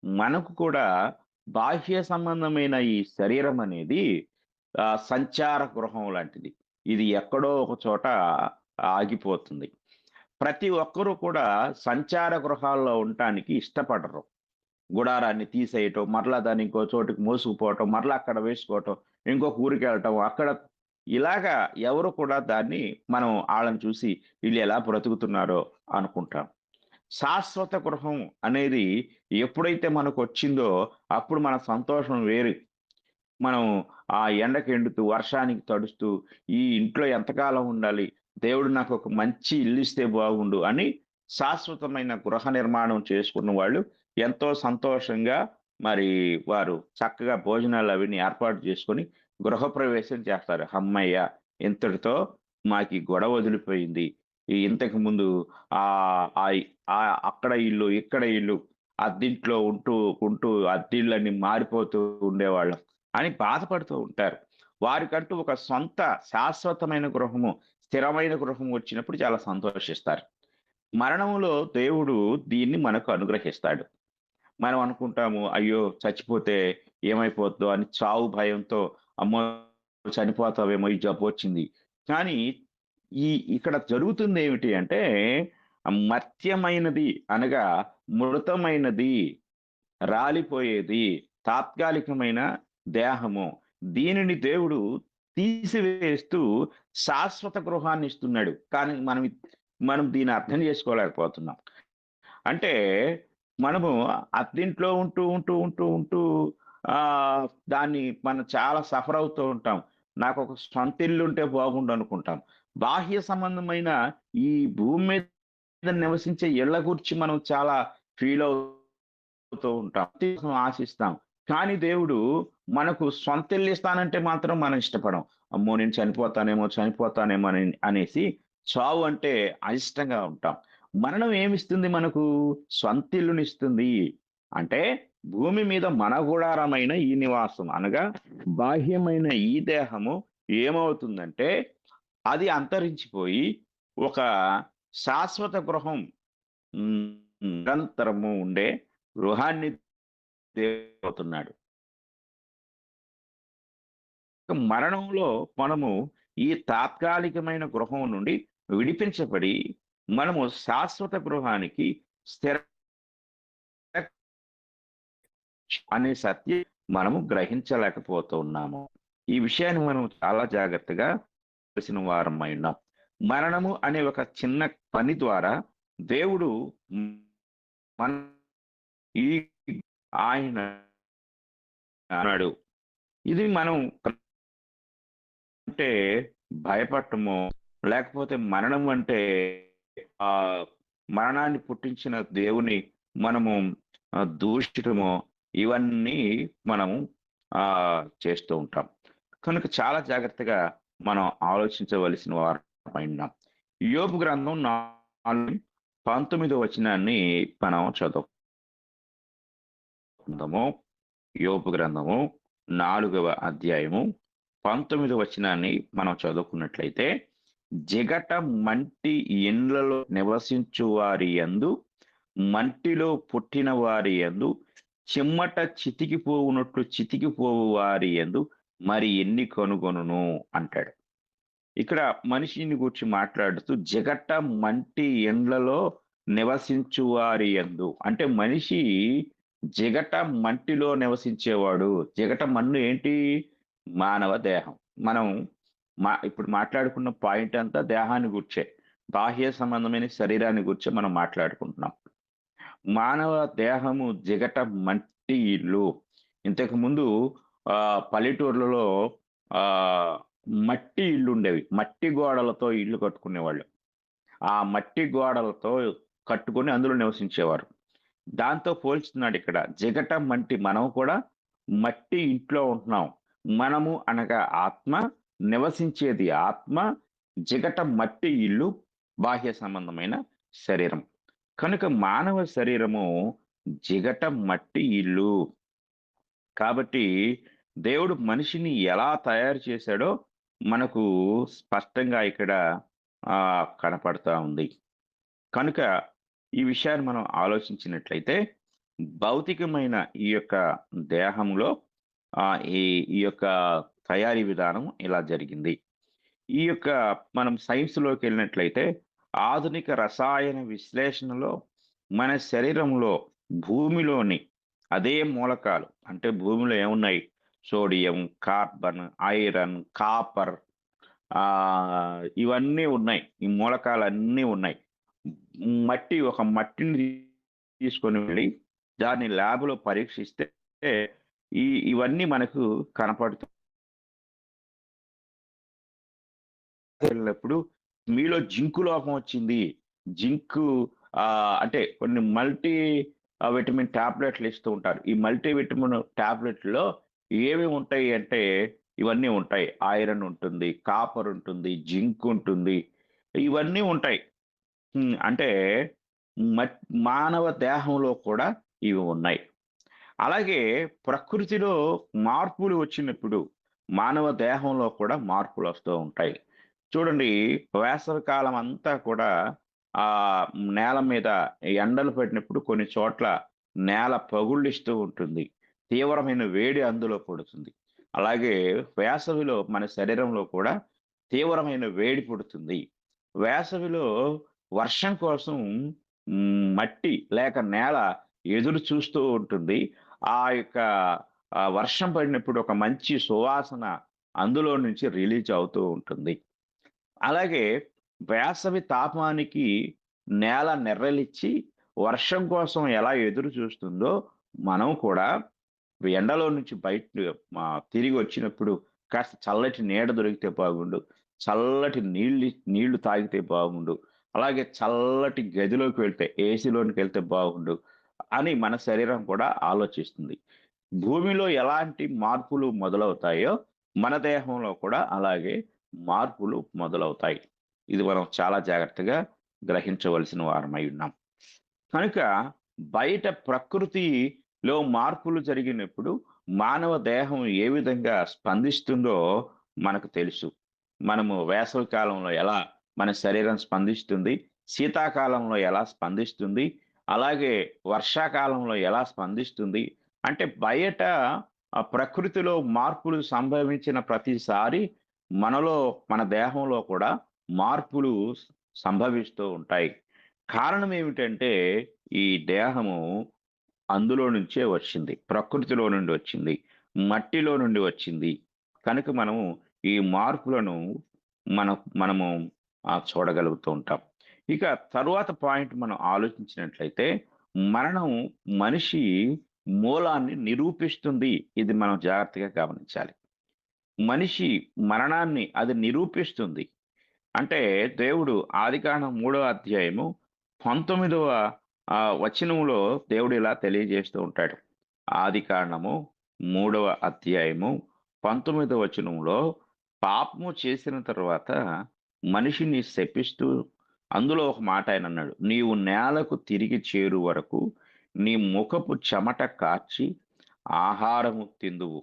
H: మనకు కూడా బాహ్య సంబంధమైన ఈ శరీరం అనేది సంచార గృహం లాంటిది. ఇది ఎక్కడో ఒక చోట ఆగిపోతుంది. ప్రతి ఒక్కరూ కూడా సంచార గృహాల్లో ఉండటానికి ఇష్టపడరు. గుడారాన్ని తీసేయటం, మరలా దాన్ని ఇంకో చోటుకి మోసుకుపోవటం, మరలా అక్కడ వేసుకోవటం, ఇంకొక ఊరికి వెళ్ళటం, అక్కడ ఇలాగా ఎవరు కూడా దాన్ని మనం వాళ్ళని చూసి వీళ్ళు ఎలా బ్రతుకుతున్నారో అనుకుంటాం. శాశ్వత గృహం అనేది ఎప్పుడైతే మనకు వచ్చిందో అప్పుడు మన సంతోషం వేరు. మనం ఆ ఎండకి ఎండుతూ, వర్షానికి తడుస్తూ, ఈ ఇంట్లో ఎంతకాలం ఉండాలి, దేవుడు నాకు ఒక మంచి ఇల్లు ఇస్తే బాగుండు అని శాశ్వతమైన గృహ నిర్మాణం చేసుకున్న వాళ్ళు ఎంతో సంతోషంగా మరి వారు చక్కగా భోజనాలు అవన్నీ ఏర్పాటు చేసుకొని గృహప్రవేశం చేస్తారు. అమ్మయ్య, ఇంతటితో మాకు గొడవ వదిలిపోయింది. ఇంతకు ముందు అక్కడ ఇల్లు, ఇక్కడ ఇల్లు, అద్దింట్లో ఉంటూ అద్దిళ్ళని మారిపోతూ ఉండేవాళ్ళం అని బాధపడుతూ ఉంటారు. వారికంటూ ఒక సొంత శాశ్వతమైన గృహము, స్థిరమైన గృహం వచ్చినప్పుడు చాలా సంతోషిస్తారు. మరణంలో దేవుడు దీన్ని మనకు అనుగ్రహిస్తాడు. మనం అనుకుంటాము, అయ్యో చచ్చిపోతే ఏమైపోతుందో అని చావు భయంతో, అమ్మో చనిపోతావేమో, ఈ జబ్బు వచ్చింది. కానీ ఇక్కడ జరుగుతుంది ఏమిటి అంటే, మర్త్యమైనది అనగా మృతమైనది, రాలిపోయేది, తాత్కాలికమైన దేహము, దీనిని దేవుడు తీసివేస్తూ శాశ్వత గృహాన్ని ఇస్తున్నాడు. కానీ మనం దీన్ని అర్థం చేసుకోలేకపోతున్నాం. అంటే మనము అద్దింట్లో ఉంటూ దాన్ని మనం చాలా సఫర్ అవుతూ ఉంటాం. నాకు ఒక సొంత ఇల్లు ఉంటే బాగుండు అనుకుంటాం. బాహ్య సంబంధమైన ఈ భూమి మీద నివసించే ఇళ్ల గురించి మనం చాలా ఫీల్ అవుతూ ఉంటాం, ఆశిస్తాం. కానీ దేవుడు మనకు సొంత ఇల్లు ఇస్తానంటే మాత్రం మనం ఇష్టపడం. అమ్మో నేను చనిపోతానేమో అనేసి చావు అంటే అయిష్టంగా ఉంటాం. మరణం ఏమిస్తుంది మనకు? సొంత ఇల్లునిస్తుంది. అంటే భూమి మీద మన గుడారమైన ఈ నివాసం అనగా బాహ్యమైన ఈ దేహము ఏమవుతుందంటే అది అంతరించిపోయి ఒక శాశ్వత గృహం, నిరంతరము ఉండే గృహాన్ని దేవుతున్నాడు. మరణంలో మనము ఈ తాత్కాలికమైన గృహం నుండి విడిపించబడి మనము శాశ్వత గృహానికి స్థిర అనే సత్యం మనము గ్రహించలేకపోతున్నాము. ఈ విషయాన్ని మనం చాలా జాగ్రత్తగా తెలిసిన వారమై ఉన్నాం. మరణము అనే ఒక చిన్న పని ద్వారా దేవుడు ఆయన అన్నాడు. ఇది మనం అంటే భయపడటము, లేకపోతే మరణం అంటే మరణాన్ని పుట్టించిన దేవుని మనము దూషించటము, ఇవన్నీ మనము చేస్తూ ఉంటాం. కనుక చాలా జాగ్రత్తగా మనం ఆలోచించవలసిన వారమైనాం. యోబు గ్రంథం 4:19 వచనాన్ని మనం చదువుకుందాము. యోబు గ్రంథము 4వ అధ్యాయము 19వ వచనాన్ని మనం చదువుకున్నట్లయితే, జిగట మంటి ఇండ్లలో నివసించు వారి యందు, మంటిలో పుట్టిన వారి యందు, చిమ్మట చితికిపోవునట్లు చితికిపోవు వారి యందు మరి ఎన్ని కనుగొనును అంటాడు. ఇక్కడ మనిషిని గురించి మాట్లాడుతూ జిగట మంటి ఎండ్లలో నివసించు వారి యందు అంటే మనిషి జిగట మంటిలో నివసించేవాడు. జిగట మన్ను ఏంటి? మానవ దేహం. మనం ఇప్పుడు మాట్లాడుకున్న పాయింట్ అంతా దేహాన్ని గుర్చే, బాహ్య సంబంధమైన శరీరాన్ని గురించి మనం మాట్లాడుకుంటున్నాం. మానవ దేహము జిగట మట్టి ఇల్లు. ఇంతకు ముందు పల్లెటూర్లలో మట్టి ఇల్లు ఉండేవి. మట్టి గోడలతో ఇల్లు కట్టుకునేవాళ్ళు. ఆ మట్టి గోడలతో కట్టుకొని అందులో నివసించేవారు. దాంతో పోల్చుతున్నాడు ఇక్కడ. జిగట మంటి, మనం కూడా మట్టి ఇంట్లో ఉంటున్నాం. మనము అనగా ఆత్మ, నివసించేది ఆత్మ, జిగట మట్టి ఇల్లు బాహ్య సంబంధమైన శరీరం. కనుక మానవ శరీరము జిగట మట్టి ఇల్లు. కాబట్టి దేవుడు మనిషిని ఎలా తయారు చేశాడో మనకు స్పష్టంగా ఇక్కడ కనపడతా ఉంది. కనుక ఈ విషయాన్ని మనం ఆలోచించినట్లయితే భౌతికమైన ఈ యొక్క దేహంలో ఈ యొక్క తయారీ విధానం ఇలా జరిగింది. ఈ యొక్క మనం సైన్స్లోకి వెళ్ళినట్లయితే ఆధునిక రసాయన విశ్లేషణలో మన శరీరంలో భూమిలోని అదే మూలకాలు, అంటే భూమిలో ఏమున్నాయి? సోడియం, కార్బన్, ఐరన్, కాపర్, ఇవన్నీ ఉన్నాయి. ఈ మూలకాలు అన్నీ ఉన్నాయి. ఒక మట్టిని తీసుకొని వెళ్ళి దాన్ని ల్యాబ్లో పరీక్షిస్తే ఇవన్నీ మనకు కనపడుతుంది. వెళ్ళినప్పుడు మీలో జింకు లోపం వచ్చింది. జింకు అంటే కొన్ని మల్టీ విటమిన్ టాబ్లెట్లు ఇస్తూ ఉంటారు. ఈ మల్టీ విటమిన్ టాబ్లెట్లో ఏమి ఉంటాయి అంటే ఇవన్నీ ఉంటాయి. ఐరన్ ఉంటుంది, కాపర్ ఉంటుంది, జింక్ ఉంటుంది, ఇవన్నీ ఉంటాయి. అంటే మానవ దేహంలో కూడా ఇవి ఉన్నాయి. అలాగే ప్రకృతిలో మార్పులు వచ్చినప్పుడు మానవ దేహంలో కూడా మార్పులు వస్తూ ఉంటాయి. చూడండి, వేసవి కాలం అంతా కూడా నేల మీద ఎండలు పడినప్పుడు కొన్ని చోట్ల నేల పగుళ్ళిస్తూ ఉంటుంది. తీవ్రమైన వేడి అందులో పడుతుంది. అలాగే వేసవిలో మన శరీరంలో కూడా తీవ్రమైన వేడి పుడుతుంది. వేసవిలో వర్షం కోసం మట్టి లేక నేల ఎదురు చూస్తూ ఉంటుంది. ఆ యొక్క వర్షం పడినప్పుడు ఒక మంచి సువాసన అందులో నుంచి రిలీజ్ అవుతూ ఉంటుంది. అలాగే వేసవి తాపానికి నేల నెర్రలిచ్చి వర్షం కోసం ఎలా ఎదురు చూస్తుందో మనం కూడా ఎండలో నుంచి బయట తిరిగి వచ్చినప్పుడు కాస్త చల్లటి నీడ దొరికితే బాగుండు, చల్లటి నీళ్లు తాగితే బాగుండు, అలాగే చల్లటి గదిలోకి వెళ్తే, ఏసీలోనికి వెళ్తే బాగుండు అని మన శరీరం కూడా ఆలోచిస్తుంది. భూమిలో ఎలాంటి మార్పులు మొదలవుతాయో మన దేహంలో కూడా అలాగే మార్పులు మొదలవుతాయి. ఇది మనం చాలా జాగ్రత్తగా గ్రహించవలసిన వారమై ఉన్నాం. కనుక బయట ప్రకృతిలో మార్పులు జరిగినప్పుడు మానవ దేహం ఏ విధంగా స్పందిస్తుందో మనకు తెలుసు. మనము వేసవి కాలంలో ఎలా మన శరీరం స్పందిస్తుంది, శీతాకాలంలో ఎలా స్పందిస్తుంది, అలాగే వర్షాకాలంలో ఎలా స్పందిస్తుంది. అంటే బయట ప్రకృతిలో మార్పులు సంభవించిన ప్రతిసారి మనలో, మన దేహంలో కూడా మార్పులు సంభవిస్తూ ఉంటాయి. కారణం ఏమిటంటే ఈ దేహము అందులో నుంచే వచ్చింది, ప్రకృతిలో నుండి వచ్చింది, మట్టిలో నుండి వచ్చింది. కనుక మనము ఈ మార్పులను మనము చూడగలుగుతూ ఉంటాం. ఇక తరువాత పాయింట్ మనం ఆలోచించినట్లయితే మరణం మనిషి మూలాన్ని నిరూపిస్తుంది. ఇది మనం జాగ్రత్తగా గమనించాలి. మనిషి మరణాన్ని అది నిరూపిస్తుంది. అంటే దేవుడు ఆదికాండం 3వ అధ్యాయము 19వ వచనంలో దేవుడు ఇలా తెలియజేస్తూ ఉంటాడు. ఆదికాండము 3వ అధ్యాయము 19వ వచనంలో పాపము చేసిన తర్వాత మనిషిని శపిస్తూ అందులో ఒక మాట ఆయన అన్నాడు, నీవు నేలకు తిరిగి చేరు వరకు నీ ముఖపు చెమట కార్చి ఆహారము తిందువు.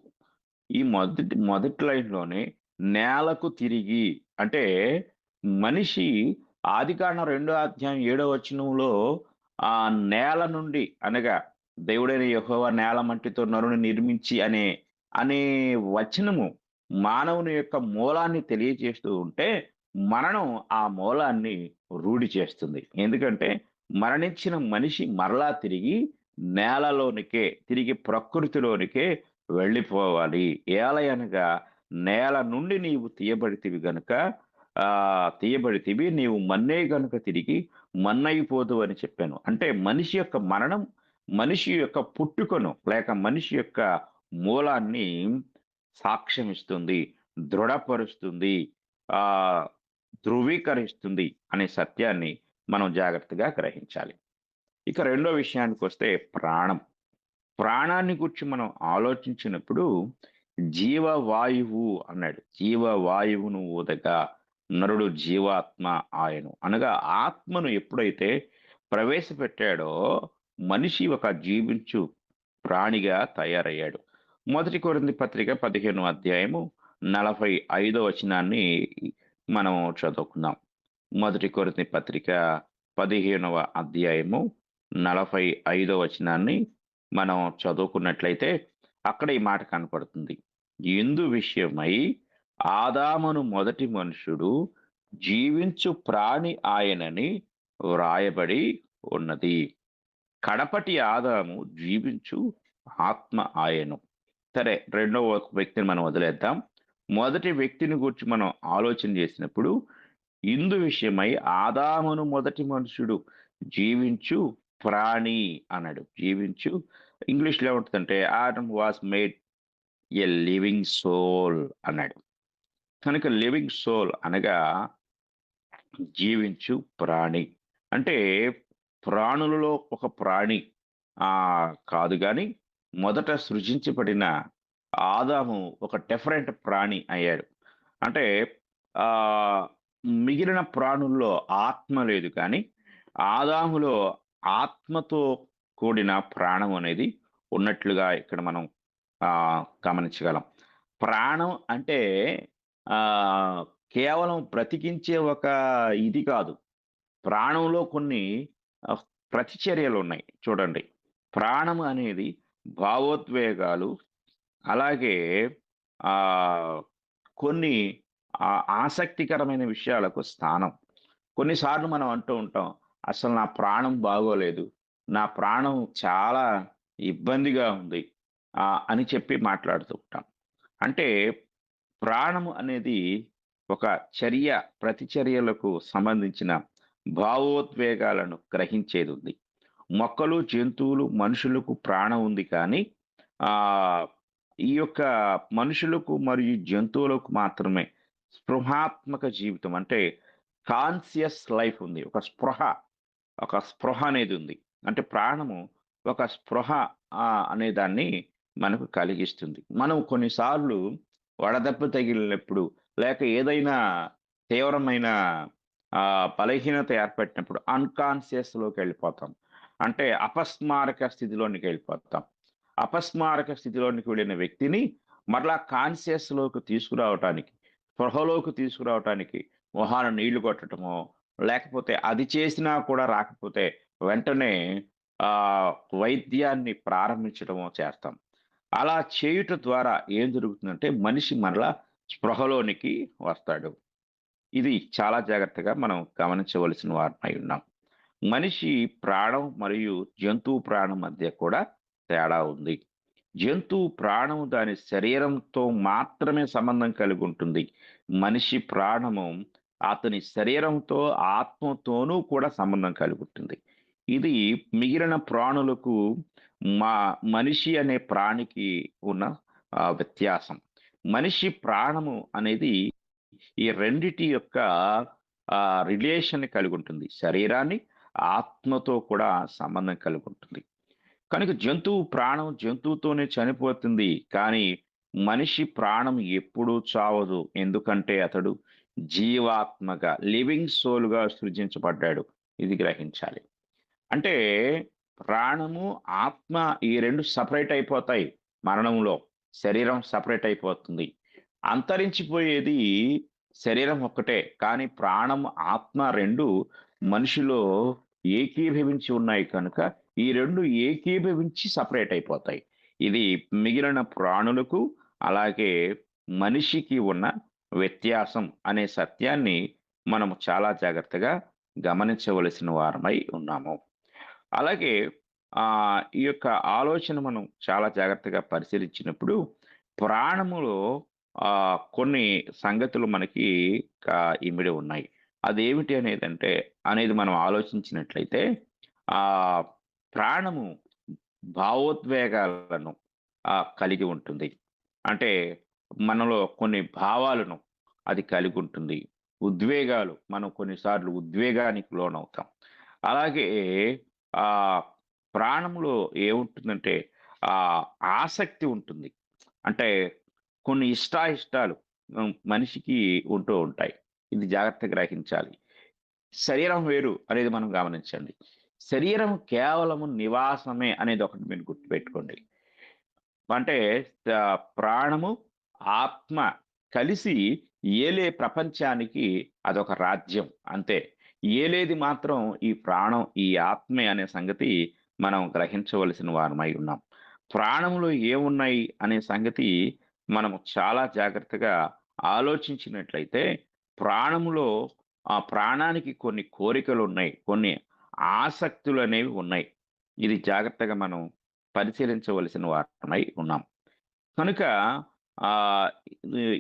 H: ఈ మొదటి లైన్‌లోనే నేలకు తిరిగి అంటే మనిషి ఆదికాండం 2వ అధ్యాయం 7వ వచనంలో ఆ నేల నుండి అనగా దేవుడైన యెహోవా నేల మట్టితో నరుని నిర్మించి అనే వచనము మానవుని యొక్క మూలాన్ని తెలియజేస్తూ ఉంటే, మరణం ఆ మూలాన్ని రూఢి చేస్తుంది. ఎందుకంటే మరణించిన మనిషి మరలా తిరిగి నేలలోనికే, తిరిగి ప్రకృతిలోనికే వెళ్ళిపోవాలి. ఏలయనగా నేల నుండి నీవు తీయబడితివి నీవు మన్నే గనుక తిరిగి మన్నయిపోదువు అని చెప్పాను. అంటే మనిషి యొక్క మరణం మనిషి యొక్క పుట్టుకను లేక మనిషి యొక్క మూలాన్ని సాక్ష్యమిస్తుంది, దృఢపరుస్తుంది, ఆ ధృవీకరిస్తుంది అనే సత్యాన్ని మనం జాగ్రత్తగా గ్రహించాలి. ఇక రెండో విషయానికొస్తే ప్రాణం. ప్రాణాన్ని గురించి మనం ఆలోచించినప్పుడు జీవవాయువు అన్నాడు. జీవవాయువును ఊదగా నరుడు జీవాత్మ ఆయను. అనగా ఆత్మను ఎప్పుడైతే ప్రవేశపెట్టాడో మనిషి ఒక జీవించు ప్రాణిగా తయారయ్యాడు. 1 కొరింథీ పత్రిక 15వ అధ్యాయము 45వ వచనాన్ని మనం చదువుకుందాం. 1 కొరింథీ పత్రిక 15వ అధ్యాయము 45వ వచనాన్ని మనం చదువుకున్నట్లయితే అక్కడ ఈ మాట కనపడుతుంది. ఇందు విషయమై ఆదామును మొదటి మనుషుడు జీవించు ప్రాణి ఆయనని వ్రాయబడి ఉన్నది. కడపటి ఆదాము జీవించు ఆత్మ ఆయను. సరే, రెండవ వ్యక్తిని మనం వదిలేద్దాం. మొదటి వ్యక్తిని గురించి మనం ఆలోచన చేసినప్పుడు ఇందు విషయమై ఆదామును మొదటి మనుషుడు జీవించు ప్రాణి అన్నాడు. జీవించు ఇంగ్లీష్లో ఏముంటుందంటే Adam was made a living soul అన్నాడు. కనుక లివింగ్ సోల్ అనగా జీవించు ప్రాణి అంటే ప్రాణులలో ఒక ప్రాణి కాదు కానీ మొదట సృజించబడిన ఆదాము ఒక డిఫరెంట్ ప్రాణి అయ్యాడు. అంటే మిగిలిన ప్రాణుల్లో ఆత్మ లేదు కానీ ఆదాములో ఆత్మతో కూడిన ప్రాణం అనేది ఉన్నట్లుగా ఇక్కడ మనం గమనించగలం. ప్రాణం అంటే కేవలం బ్రతికించే ఒక ఇది కాదు. ప్రాణంలో కొన్ని ప్రతిచర్యలు ఉన్నాయి. చూడండి, ప్రాణం అనేది భావోద్వేగాలు, అలాగే కొన్ని ఆసక్తికరమైన విషయాలకు స్థానం. కొన్నిసార్లు మనం అంటూ ఉంటాం, అసలు నా ప్రాణం బాగోలేదు, నా ప్రాణం చాలా ఇబ్బందిగా ఉంది అని చెప్పి మాట్లాడుతూ ఉంటాం. అంటే ప్రాణము అనేది ఒక ప్రతిచర్యలకు సంబంధించిన భావోద్వేగాలను గ్రహించేది ఉంది. మొక్కలు, జంతువులు, మనుషులకు ప్రాణం ఉంది కానీ ఈ యొక్క మనుషులకు మరియు జంతువులకు మాత్రమే స్పృహాత్మక జీవితం అంటే కాన్షియస్ లైఫ్ ఉంది. ఒక స్పృహ అనేది ఉంది. అంటే ప్రాణము ఒక స్పృహ అనే దాన్ని మనకు కలిగిస్తుంది. మనం కొన్నిసార్లు వడదెబ్బ తగిలినప్పుడు లేక ఏదైనా తీవ్రమైన బలహీనత ఏర్పడినప్పుడు అన్కాన్షియస్లోకి వెళ్ళిపోతాం. అంటే అపస్మారక స్థితిలోనికి వెళ్ళిపోతాం. అపస్మారక స్థితిలోనికి వెళ్ళిన వ్యక్తిని మరలా కాన్షియస్లోకి తీసుకురావటానికి, స్పృహలోకి తీసుకురావటానికి మొహాన నీళ్లు కొట్టడమో లేకపోతే అది చేసినా కూడా రాకపోతే వెంటనే వైద్యాన్ని ప్రారంభించడమో చేస్తాం. అలా చేయుట ద్వారా ఏం జరుగుతుందంటే మనిషి మరలా స్పృహలోనికి వస్తాడు. ఇది చాలా జాగ్రత్తగా మనం గమనించవలసిన వారమై ఉన్నాం. మనిషి ప్రాణం మరియు జంతువు ప్రాణం మధ్య కూడా తేడా ఉంది. జంతువు ప్రాణం దాని శరీరంతో మాత్రమే సంబంధం కలిగి ఉంటుంది. మనిషి ప్రాణము అతని శరీరంతో, ఆత్మతోనూ కూడా సంబంధం కలిగి ఉంటుంది. ఇది మిగిలిన ప్రాణులకు మనిషి అనే ప్రాణికి ఉన్న వ్యత్యాసం. మనిషి ప్రాణము అనేది ఈ రెండిటి యొక్క రిలేషన్ కలిగి ఉంటుంది. శరీరాన్ని, ఆత్మతో కూడా సంబంధం కలిగి ఉంటుంది. కనుక జంతువు ప్రాణం జంతువుతోనే చనిపోతుంది, కానీ మనిషి ప్రాణం ఎప్పుడూ చావదు. ఎందుకంటే అతడు జీవాత్మగా, లివింగ్ సోల్గా సృజించబడ్డాడు. ఇది గ్రహించాలి. అంటే ప్రాణము, ఆత్మ ఈ రెండు సపరేట్ అయిపోతాయి. మరణంలో శరీరం సపరేట్ అయిపోతుంది. అంతరించిపోయేది శరీరం ఒక్కటే, కానీ ప్రాణం, ఆత్మ రెండు మనిషిలో ఏకీభవించి ఉన్నాయి కనుక ఈ రెండు ఏకీభవించి సపరేట్ అయిపోతాయి. ఇది మిగిలిన ప్రాణులకు అలాగే మనిషికి ఉన్న వ్యత్యాసం అనే సత్యాన్ని మనము చాలా జాగ్రత్తగా గమనించవలసిన వారమై ఉన్నాము. అలాగే ఈ యొక్క ఆలోచన మనం చాలా జాగ్రత్తగా పరిశీలించినప్పుడు ప్రాణములో కొన్ని సంగతులు మనకి ఇమిడి ఉన్నాయి. అదేమిటి అనేది మనం ఆలోచించినట్లయితే ప్రాణము భావోద్వేగాలను కలిగి ఉంటుంది. అంటే మనలో కొన్ని భావాలను అది కలిగి ఉంటుంది. ఉద్వేగాలు, మనం కొన్నిసార్లు ఉద్వేగానికి లోనవుతాం. అలాగే ప్రాణంలో ఏముంటుందంటే ఆసక్తి ఉంటుంది. అంటే కొన్ని ఇష్టాయిష్టాలు మనిషికి ఉంటూ ఉంటాయి. ఇది జాగ్రత్తగా గ్రహించాలి. శరీరం వేరు అనేది మనం గమనించండి. శరీరం కేవలము నివాసమే అనేది ఒకటి మీరు గుర్తుపెట్టుకోండి. అంటే ప్రాణము, ఆత్మ కలిసి ఏలే ప్రపంచానికి అదొక రాజ్యం అంతే. ఏలేది మాత్రం ఈ ప్రాణం, ఈ ఆత్మే అనే సంగతి మనం గ్రహించవలసిన వారమై ఉన్నాం. ప్రాణంలో ఏమున్నాయి అనే సంగతి మనము చాలా జాగ్రత్తగా ఆలోచించినట్లయితే ప్రాణములో ఆ ప్రాణానికి కొన్ని కోరికలు ఉన్నాయి, కొన్ని ఆసక్తులు అనేవి ఉన్నాయి. ఇది జాగ్రత్తగా మనం పరిశీలించవలసిన వారమై ఉన్నాం. కనుక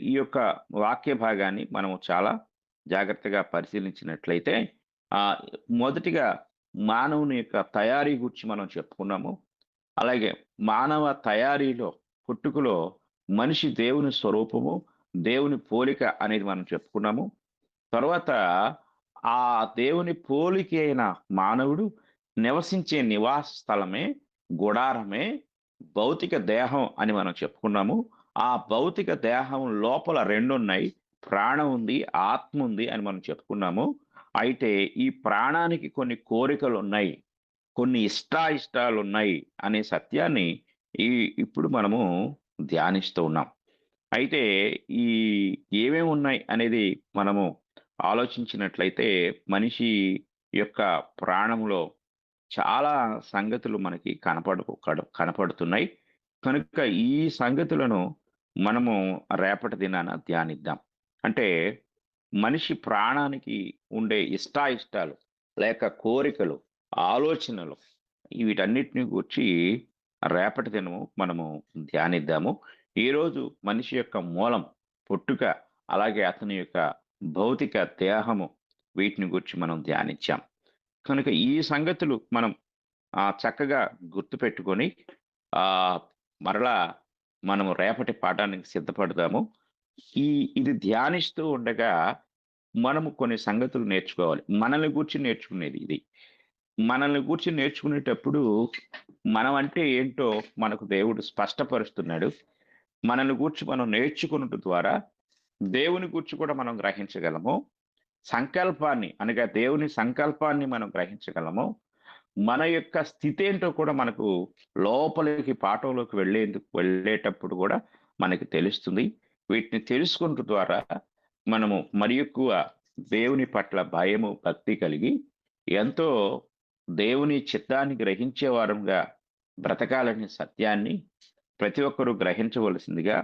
H: ఈ యొక్క వాక్య భాగాన్ని మనము చాలా జాగ్రత్తగా పరిశీలించినట్లయితే మొదటిగా మానవుని యొక్క తయారీ గురించి మనం చెప్పుకున్నాము. అలాగే మానవ తయారీలో, పుట్టుకలో మనిషి దేవుని స్వరూపము, దేవుని పోలిక అనేది మనం చెప్పుకున్నాము. తర్వాత ఆ దేవుని పోలిక అయిన మానవుడు నివసించే నివాస స్థలమే, గుడారమే భౌతిక దేహం అని మనం చెప్పుకున్నాము. ఆ భౌతిక దేహం లోపల రెండు ఉన్నాయి, ప్రాణం ఉంది, ఆత్మ ఉంది అని మనం చెప్పుకున్నాము. అయితే ఈ ప్రాణానికి కొన్ని కోరికలు ఉన్నాయి, కొన్ని ఇష్టాయిష్టాలు ఉన్నాయి అనే సత్యాన్ని ఇప్పుడు మనము ధ్యానిస్తూ ఉన్నాం. అయితే ఈ ఏమేమి ఉన్నాయి అనేది మనము ఆలోచించినట్లయితే మనిషి యొక్క ప్రాణంలో చాలా సంగతులు మనకి కనపడుతున్నాయి. కనుక ఈ సంగతులను మనము రేపటి దినాన ధ్యానిద్దాం. అంటే మనిషి ప్రాణానికి ఉండే ఇష్టాయిష్టాలు లేక కోరికలు, ఆలోచనలు, వీటన్నిటిని గురించి రేపటి దినము మనము ధ్యానిద్దాము. ఈరోజు మనిషి యొక్క మూలం, పుట్టుక, అలాగే అతని యొక్క భౌతిక దేహము, వీటిని గురించి మనం ధ్యానించాం. కనుక ఈ సంగతులు మనం చక్కగా గుర్తుపెట్టుకొని మరలా మనము రేపటి పాఠానికి సిద్ధపడదాము. ఇది ధ్యానిస్తూ ఉండగా మనము కొన్ని సంగతులు నేర్చుకోవాలి. మనల్ని గూర్చి నేర్చుకునేది ఇది. మనల్ని గూర్చి నేర్చుకునేటప్పుడు మనం అంటే ఏంటో మనకు దేవుడు స్పష్టపరుస్తున్నాడు. మనల్ని గూర్చి మనం నేర్చుకున్నట్టు ద్వారా దేవుని గూర్చి కూడా మనం గ్రహించగలము. సంకల్పాన్ని, అనగా దేవుని సంకల్పాన్ని మనం గ్రహించగలము. మన యొక్క స్థితి ఏంటో కూడా మనకు లోపలికి పాఠంలోకి వెళ్ళేటప్పుడు కూడా మనకి తెలుస్తుంది. వీటిని తెలుసుకున్న ద్వారా మనము మరి ఎక్కువ దేవుని పట్ల భయము, భక్తి కలిగి ఎంతో దేవుని చిత్తాన్ని గ్రహించే వారంగా బ్రతకాలనే సత్యాన్ని ప్రతి ఒక్కరూ గ్రహించవలసిందిగా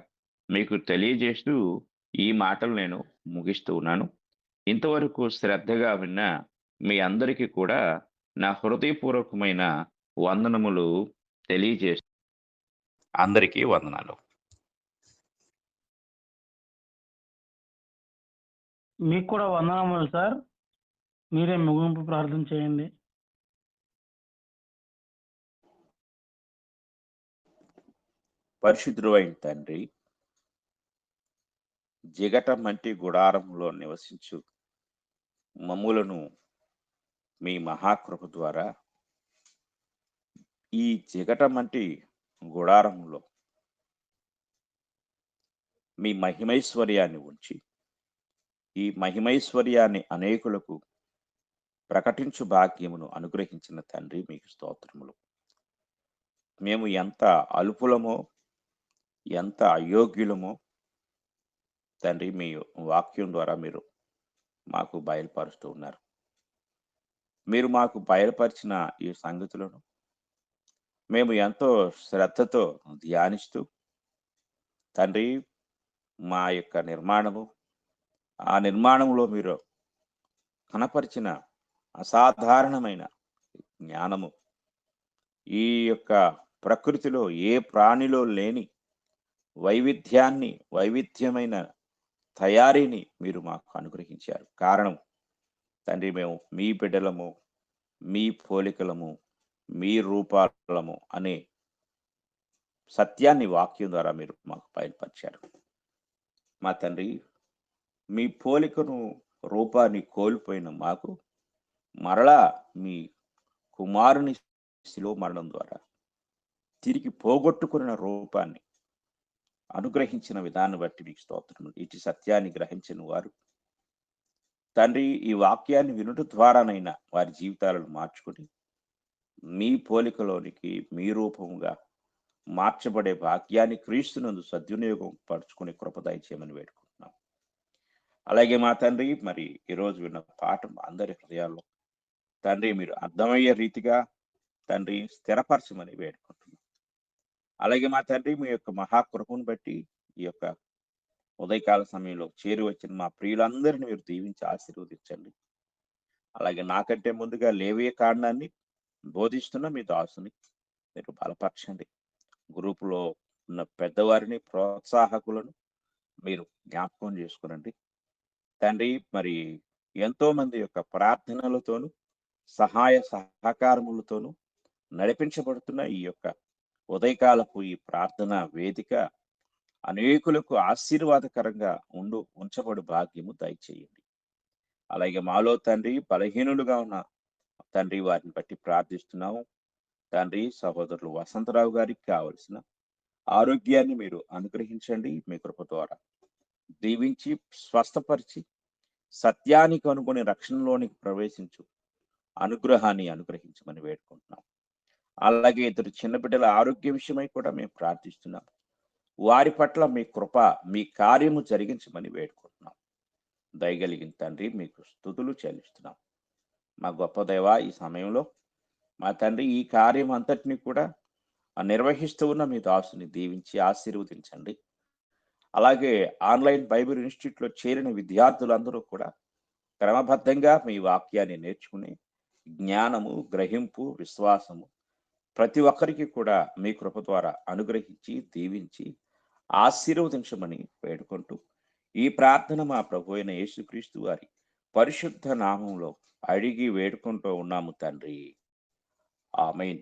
H: మీకు తెలియజేస్తూ ఈ మాటలు నేను ముగిస్తూ ఉన్నాను. ఇంతవరకు శ్రద్ధగా విన్న మీ అందరికీ కూడా నా హృదయపూర్వకమైన వందనములు తెలియజేస్తూ అందరికీ వందనాలు.
A: మీకు కూడా వందనములు సార్. మీరే ముగింపు ప్రార్థన చేయండి.
H: పరిశుద్ధుడు అయిన తండ్రి, జిగటమంటి గుడారంలో నివసించు మమ్ములను మీ మహాకృప ద్వారా ఈ జిగటమంటి గుడారంలో మీ మహిమైశ్వర్యాన్ని ఉంచి ఈ మహిమైశ్వర్యాన్ని అనేకులకు ప్రకటించు భాగ్యమును అనుగ్రహించిన తండ్రి మీకు స్తోత్రములు. మేము ఎంత అల్పులమో, ఎంత అయోగ్యులమో తండ్రి మీ వాక్యం ద్వారా మీరు మాకు బయలుపరుస్తూ ఉన్నారు. మీరు మాకు బయలుపరిచిన ఈ సంగతులను మేము ఎంతో శ్రద్ధతో ధ్యానిస్తూ తండ్రి మా యొక్క నిర్మాణము, ఆ నిర్మాణంలో మీరు కనపరిచిన అసాధారణమైన జ్ఞానము, ఈ యొక్క ప్రకృతిలో ఏ ప్రాణిలో లేని వైవిధ్యమైన తయారీని మీరు మాకు అనుగ్రహించారు. కారణం తండ్రి, మేము మీ బిడ్డలము, మీ పోలికలము, మీ రూపాలము అనే సత్యాన్ని వాక్యం ద్వారా మీరు మాకు బయలుపరిచారు. మా తండ్రి, మీ పోలికను, రూపాన్ని కోల్పోయిన మాకు మరలా మీ కుమారుని శిలువ మరణం ద్వారా తిరిగి పోగొట్టుకున్న రూపాన్ని అనుగ్రహించిన విధాన్ని బట్టి మీకు స్తోత్రములు. ఇటు సత్యాన్ని గ్రహించిన వారు తండ్రి ఈ వాక్యాన్ని వినుట ద్వారానైనా వారి జీవితాలను మార్చుకుని మీ పోలికలోనికి, మీ రూపముగా మార్చబడే భాగ్యాన్ని క్రీస్తునందు సద్వినియోగం పరుచుకునే కృప దయచేయమని వేడుకుంటున్నాం. అలాగే మా తండ్రి, మరి ఈరోజు విన్న పాఠం అందరి హృదయాల్లో తండ్రి మీరు అర్థమయ్యే రీతిగా తండ్రి స్థిరపరచమని వేడుకుంటున్నాం. అలాగే మా తండ్రి, మీ యొక్క మహాకృపను బట్టి ఈ యొక్క ఉదయకాల సమయంలో చేరి వచ్చిన మా ప్రియులందరినీ మీరు దీవించి ఆశీర్వదించండి. అలాగే నాకంటే ముందుగా లేవియ కాండాన్ని బోధిస్తున్న మీ దాసుని మీరు బలపరచండి. గ్రూపులో ఉన్న పెద్దవారిని, ప్రోత్సాహకులను మీరు జ్ఞాపకం చేసుకునండి తండ్రి. మరి ఎంతో మంది యొక్క ప్రార్థనలతోనూ సహాయ సహకారములతోనూ నడిపించబడుతున్న ఈ యొక్క ఉదయకాలపు ఈ ప్రార్థన వేదిక అనేకులకు ఆశీర్వాదకరంగా ఉంచబడు భాగ్యము దయచేయండి. అలాగే మాలో తండ్రి బలహీనులుగా ఉన్న తండ్రి వారిని బట్టి ప్రార్థిస్తున్నాము తండ్రి. సహోదరులు వసంతరావు గారికి కావలసిన ఆరోగ్యాన్ని మీరు అనుగ్రహించండి. మీ కృప ద్వారా దీవించి స్వస్థపరిచి సత్యానికి అనుకుని రక్షణలోనికి ప్రవేశించు అనుగ్రహాన్ని అనుగ్రహించమని వేడుకుంటున్నాం. అలాగే ఇద్దరు చిన్న బిడ్డల ఆరోగ్య విషయమై కూడా మేము ప్రార్థిస్తున్నాం. వారి పట్ల మీ కృప, మీ కార్యము జరిగించమని వేడుకుంటున్నాం. దయగలిగిన తండ్రి మీకు స్తుతులు చెల్లిస్తున్నాం. మా గొప్ప దేవ, ఈ సమయంలో మా తండ్రి ఈ కార్యం అంతటినీ కూడా నిర్వహిస్తూ ఉన్న మీ దాసుని దీవించి ఆశీర్వదించండి. అలాగే ఆన్లైన్ బైబిల్ ఇన్స్టిట్యూట్లో చేరిన విద్యార్థులందరూ కూడా క్రమబద్ధంగా మీ వాక్యాన్ని నేర్చుకుని జ్ఞానము, గ్రహింపు, విశ్వాసము ప్రతి ఒక్కరికి కూడా మీ కృప ద్వారా అనుగ్రహించి దీవించి ఆశీర్వదించమని వేడుకుంటూ ఈ ప్రార్థన మా ప్రభు అయిన యేసుక్రీస్తు వారి పరిశుద్ధ నామంలో అడిగి వేడుకుంటూ ఉన్నాము తండ్రి. ఆమేన్.